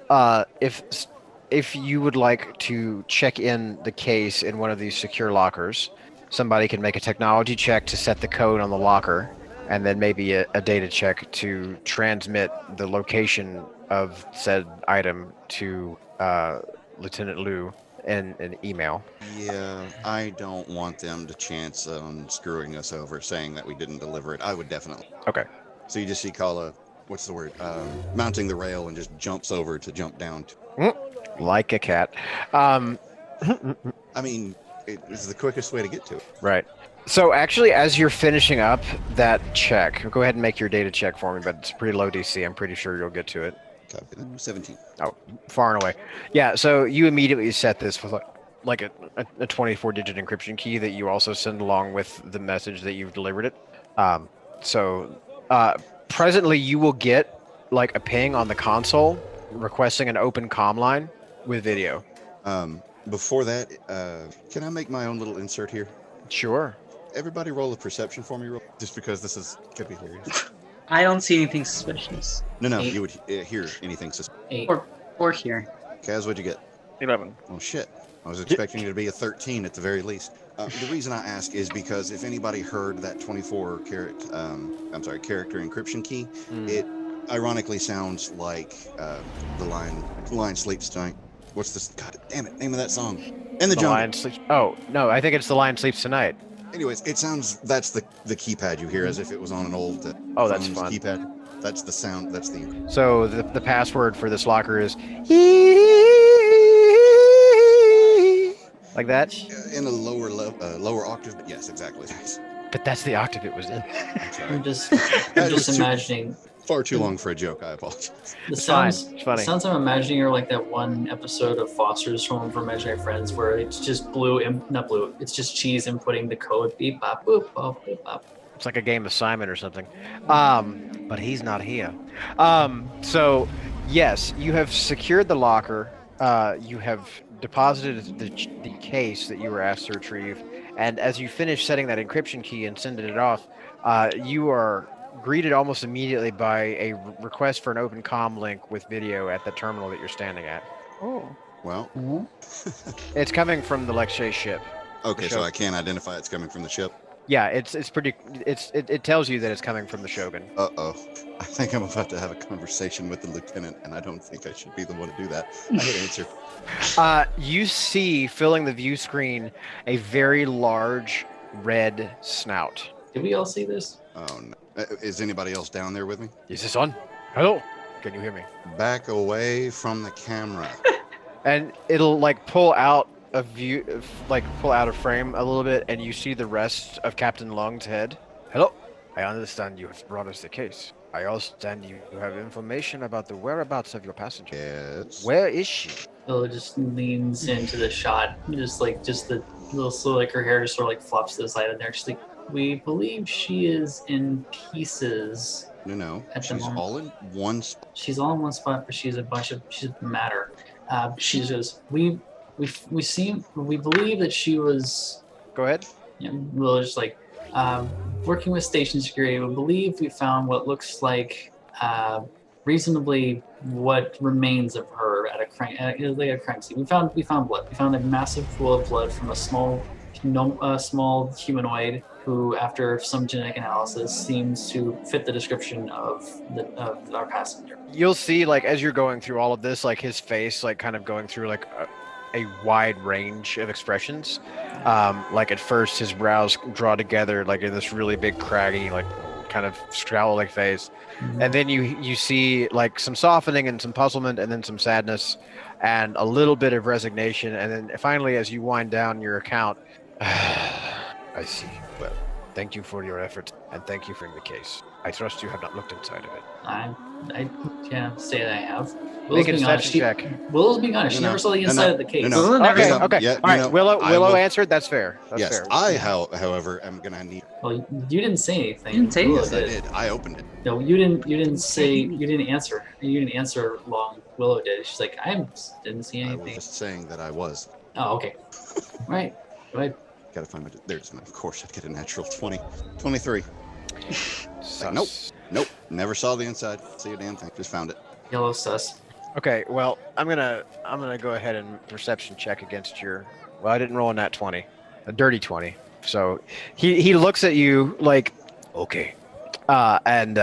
if you would like to check in the case in one of these secure lockers, somebody can make a technology check to set the code on the locker, and then maybe a data check to transmit the location of said item to Lieutenant Liu in an email. Yeah, I don't want them to chance on screwing us over, saying that we didn't deliver it. I would definitely. Okay. So you just see Kala, what's the word? Mounting the rail and just jumps over to jump down. Like a cat. I mean, it's the quickest way to get to it. Right. So actually, as you're finishing up that check, go ahead and make your data check for me, but it's pretty low DC. I'm pretty sure you'll get to it. Copy that. 17. Oh, far and away. Yeah, so you immediately set this with like a 24-digit encryption key that you also send along with the message that you've delivered it. Presently you will get like a ping on the console requesting an open comm line with video. Before that, can I make my own little insert here? Sure. Everybody roll a perception for me, just because this is could be hilarious. I don't see anything suspicious. No, Eight. you would hear anything. 8. Or here. Kaz, what'd you get? 11. Oh shit! I was expecting you to be a 13 at the very least. The reason I ask is because if anybody heard that 24 character encryption key, it ironically sounds like the lion sleeps tonight. What's this? God damn it! Name of that song? In the jungle. Lion sleeps. Oh no, I think it's the lion sleeps tonight. Anyways, it sounds that's the keypad you hear as if it was on an old Oh, that's phone's fun. keypad. That's the sound. That's the So the password for this locker is like that. in a lower level, lower octave. But yes, exactly. But that's the octave it was in. I'm sorry. I'm just That was imagining far too long for a joke. I apologize. the It's fine. sounds. It's The funny. sounds I'm imagining are like that one episode of Foster's Home for Imaginary Friends where it's just not blue. It's just cheese inputting the code. Beep bop boop bop boop bop. It's like a game of Simon or something. But he's not here. So yes, you have secured the locker. You have deposited the case that you were asked to retrieve, and as you finish setting that encryption key and sending it off, you are greeted almost immediately by a request for an open comm link with video at the terminal that you're standing at. Oh. Well, It's coming from the Lexay ship. okay, so Shogun. I can identify it's coming from the ship. Yeah, it tells you that it's coming from the Shogun. Uh-oh. I think I'm about to have a conversation with the lieutenant, and I don't think I should be the one to do that. I hit answer. You see filling the view screen a very large red snout. Did we all see this? Oh, no. Is anybody else down there with me? Is this on? Hello? Can you hear me? Back away from the camera. And it'll like pull out of view, like pull out of frame a little bit, and you see the rest of Captain Long's head. Hello? I understand you have brought us the case. I understand you have information about the whereabouts of your passenger. Yes. Where is she? Bill just leans into the shot, just the little so like her hair just sort of like flops to the side in there. She's like, we believe she is in pieces. No. At the She's moment. all in one spot. She's all in one spot, but she's matter. She goes, we believe that she was. Go ahead. Yeah, Will just like working with station security. We believe we found what looks like reasonably what remains of her at a crime scene. We found blood. We found a massive pool of blood from a small humanoid who, after some genetic analysis, seems to fit the description of our passenger. You'll see, like, as you're going through all of this, like his face, like, kind of going through like a wide range of expressions. Like at first, his brows draw together, like in this really big, craggy, like kind of scowl-like face, and then you see like some softening and some puzzlement, and then some sadness, and a little bit of resignation, and then finally, as you wind down your account, I see. Well, thank you for your efforts, and thank you for the case. I trust you have not looked inside of it. I can't say that I have. Make a deception check. Willow's being honest. She never saw the inside of the case. No. Okay, Yeah, okay. yeah, All right, you know, Willow I will- answered. That's fair. That's Yes, fair. however, am gonna need. Well, you didn't say anything. You didn't say Willow Yes, I did. I opened it. No, you didn't say. You didn't answer. You didn't answer long. Willow did. She's like, I didn't see I was anything. just saying that I was. Oh, okay. Right. Go ahead. Gotta find my. There's my. Of course, I'd get a natural 20. 23. Sus. Nope. Nope. Never saw the inside. See a damn thing. Just found it. Yellow sus. Okay, well, I'm gonna go ahead and perception check against your. Well, I didn't roll a nat 20, a dirty 20. So he looks at you like, okay, and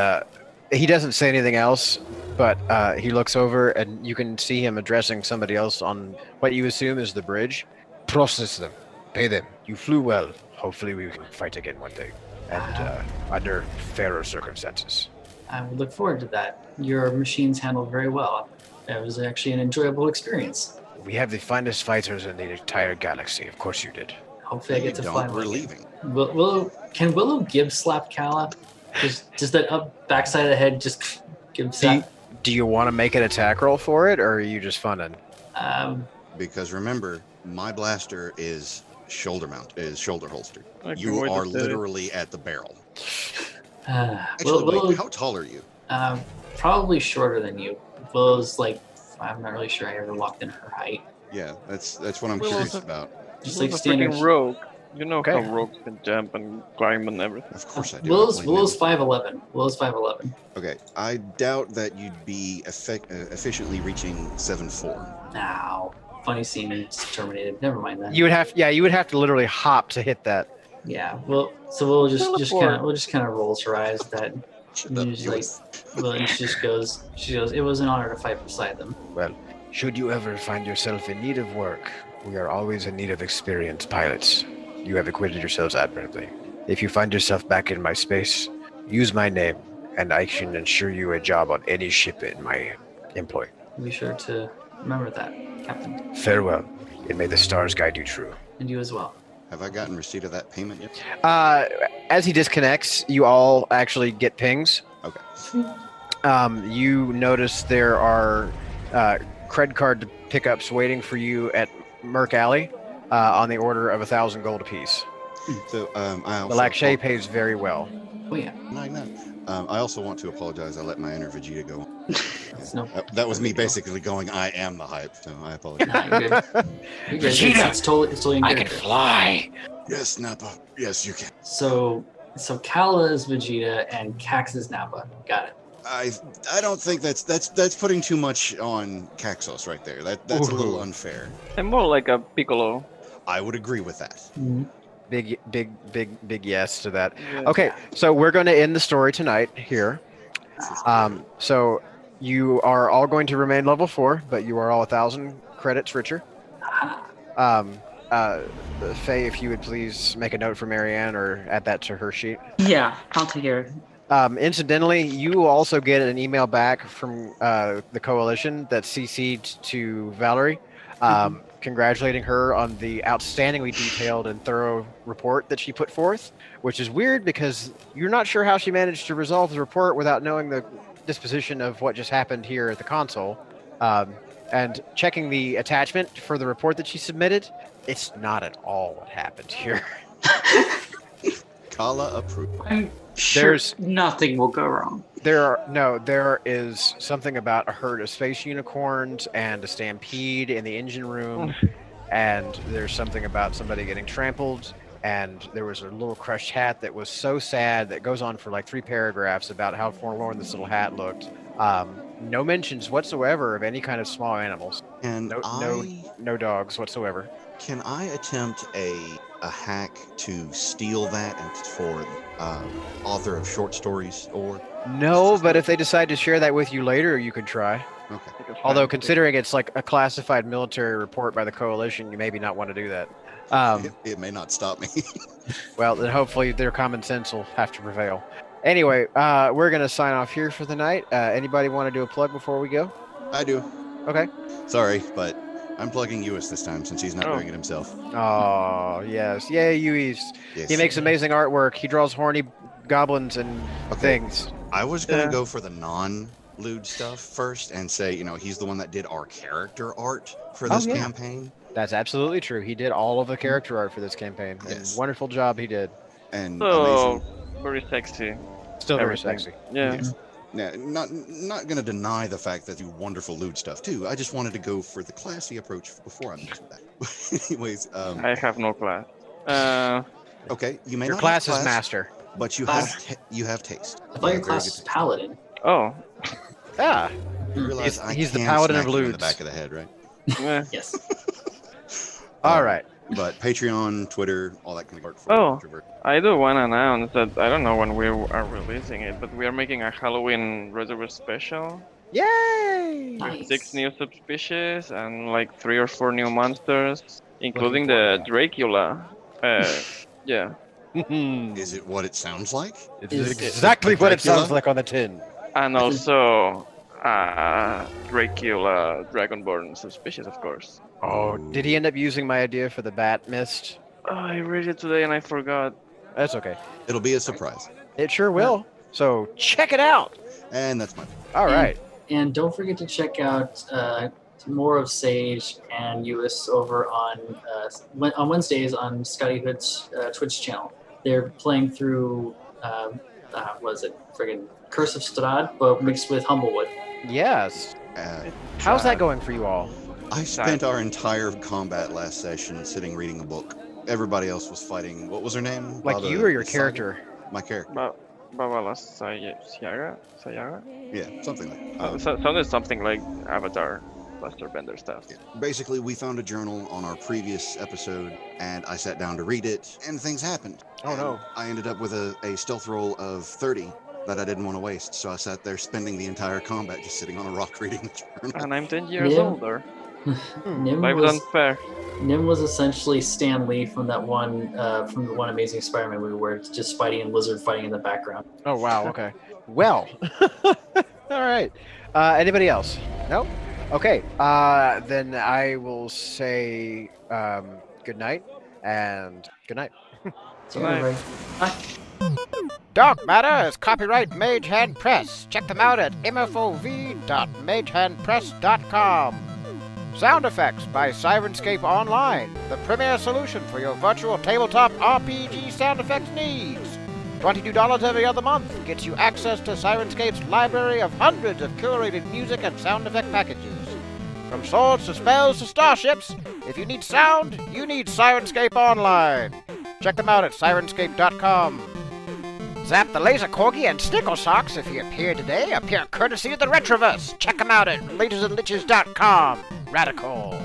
he doesn't say anything else, but he looks over and you can see him addressing somebody else on what you assume is the bridge. Process them, pay them. You flew well. Hopefully we can fight again one day, and under fairer circumstances. I would look forward to that. Your machines handled very well. It was actually an enjoyable experience. We have the finest fighters in the entire galaxy. Of course you did. Hopefully, I You get to don't. fly We're one. leaving. Can Willow give slap Kala? Just that up backside of the head, just give slap. Do you want to make an attack roll for it, or are you just funning? Because remember, my blaster is shoulder holstered. Okay, You wait, are that's it. literally at the barrel. Actually, Willow, wait, how tall are you? probably shorter than you. Willow's like, I'm not really sure I ever locked in her height. Yeah, that's what I'm Well, curious also- about. Just Willow's like a standard. freaking rogue. You know Okay. how rogues can jump and climb and everything. Of course I do. Willow's I blame 5'11". Willow's 5'11". him. Okay, I doubt that you'd be efficiently reaching 7'4". Ow. Funny scene and it's terminated. Never mind that. You would have to literally hop to hit that. Yeah. Well, so Willow just Teleport. kind of rolls her eyes at that. Shut And up, she's you like, was- well, and she goes, it was an honor to fight beside them. Well, should you ever find yourself in need of work, we are always in need of experienced pilots. You have acquitted yourselves admirably. If you find yourself back in my space, use my name, and I can ensure you a job on any ship in my employ. Be sure to remember that, Captain. Farewell, and may the stars guide you true. And you as well. Have I gotten receipt of that payment yet? As he disconnects, you all actually get pings. Okay. You notice there are credit card pickups waiting for you at Merc Alley on the order of 1,000 gold apiece. So I The also Lakshay pays very well. Oh yeah. Like that. I also want to apologize. I let my inner Vegeta go. No. That was me basically going, I am the hype, so I apologize. Nah, you're good. You're good. Vegeta, It's totally in character. fly. Yes, Nappa. Yes, you can. So Kala is Vegeta and Cax is Nappa. Got it. I don't think that's putting too much on Caxos right there. That's a little unfair. I'm more like a Piccolo. I would agree with that. Big yes to that. Yeah. Okay, so we're going to end the story tonight here. So you are all going to remain level 4, but you are all 1,000 credits richer. Faye, if you would please make a note for Marianne or add that to her sheet. Yeah, I'll take care of it. Incidentally, you also get an email back from the coalition that's CC'd to Valerie, congratulating her on the outstandingly detailed and thorough report that she put forth, which is weird because you're not sure how she managed to resolve the report without knowing the disposition of what just happened here at the console. And checking the attachment for the report that she submitted, it's not at all what happened here. Kala approved. I'm sure There's- nothing will go wrong. There is something about a herd of space unicorns and a stampede in the engine room, and there's something about somebody getting trampled, and there was a little crushed hat that was so sad that goes on for like 3 paragraphs about how forlorn this little hat looked. No mentions whatsoever of any kind of small animals. And No dogs whatsoever. Can I attempt a hack to steal that and for author of short stories or? No, but if they decide to share that with you later, you could try. Okay. Although considering it's like a classified military report by the coalition, you maybe not want to do that. It may not stop me. Well, then hopefully their common sense will have to prevail. Anyway, we're going to sign off here for the night. Anybody want to do a plug before we go? I do. Okay. Sorry, but I'm plugging Uis this time since he's not Oh. doing it himself. Oh, yes. Yay, Uis. Yes. He makes amazing artwork. He draws horny goblins and things. I was gonna Yeah. go for the non-lewd stuff first and say, he's the one that did our character art for this yeah. campaign. That's absolutely true. He did all of the character art for this campaign. And Yes. wonderful job he did. And So amazing. very sexy. Still very Everything. sexy. Yeah. Yes. Now, not gonna deny the fact that you do wonderful lewd stuff too. I just wanted to go for the classy approach before I mentioned that. Anyways, I have no class. okay, you may Your not class have is master. but you have taste. I thought your Very class good was taste. Paladin. Oh. Ah, You realize He's the I can paladin of smack you in the lewds. back of the head, right? eh. Yes. all Um, right. But Patreon, Twitter, all that kind of art for Oh. introvert. I do want to announce that I don't know when we are releasing it, but we are making a Halloween Reservoir special. Yay! Nice. 6 new subspecies and like 3 or 4 new monsters, including the Dracula. Yeah. Is it what it sounds like? It's Is- exactly what it Dracula? sounds like on the tin. And also Dracula Dragonborn subspecies, of course. Oh, did he end up using my idea for the bat mist? Oh, I read it today and I forgot. That's okay. It'll be a surprise. It sure will. So check it out. And that's my All right. And don't forget to check out more of Sage and Uis over on Wednesdays on Scotty Hood's Twitch channel. They're playing through, what is it, friggin' Curse of Strahd, but mixed with Humblewood. Yes. uh, How's that going for you all? I spent our entire combat last session sitting reading a book. Everybody else was fighting. What was her name? Like Baba- you or your Saga? character? My character. Babala Sayaga? Yeah, something like that. Sounded something like Avatar, Buster Bender stuff. Yeah. Basically, we found a journal on our previous episode, and I sat down to read it, and things happened. Oh, no. And I ended up with a stealth roll of 30 that I didn't want to waste, so I sat there spending the entire combat just sitting on a rock reading the journal. And I'm 10 years Yeah. older. Nim Life's was, unfair. Nim was essentially Stan Lee from that one, from the one Amazing Spider-Man movie where it's just Spidey and Lizard fighting in the background. Oh, wow. Okay. Well, all right. Anybody else? No? Okay. Then I will say good night and good night. See you, everybody. Bye. Dark Matter is copyright Mage Hand Press. Check them out at mfov.magehandpress.com. Sound effects by Sirenscape Online, the premier solution for your virtual tabletop RPG sound effects needs. $22 every other month gets you access to Sirenscape's library of hundreds of curated music and sound effect packages. From swords to spells to starships, if you need sound, you need Sirenscape Online. Check them out at sirenscape.com. Zap the Laser Corgi and Snickle Socks, if he appeared today, appear courtesy of the Retroverse. Check them out at lasersandliches.com. Radical.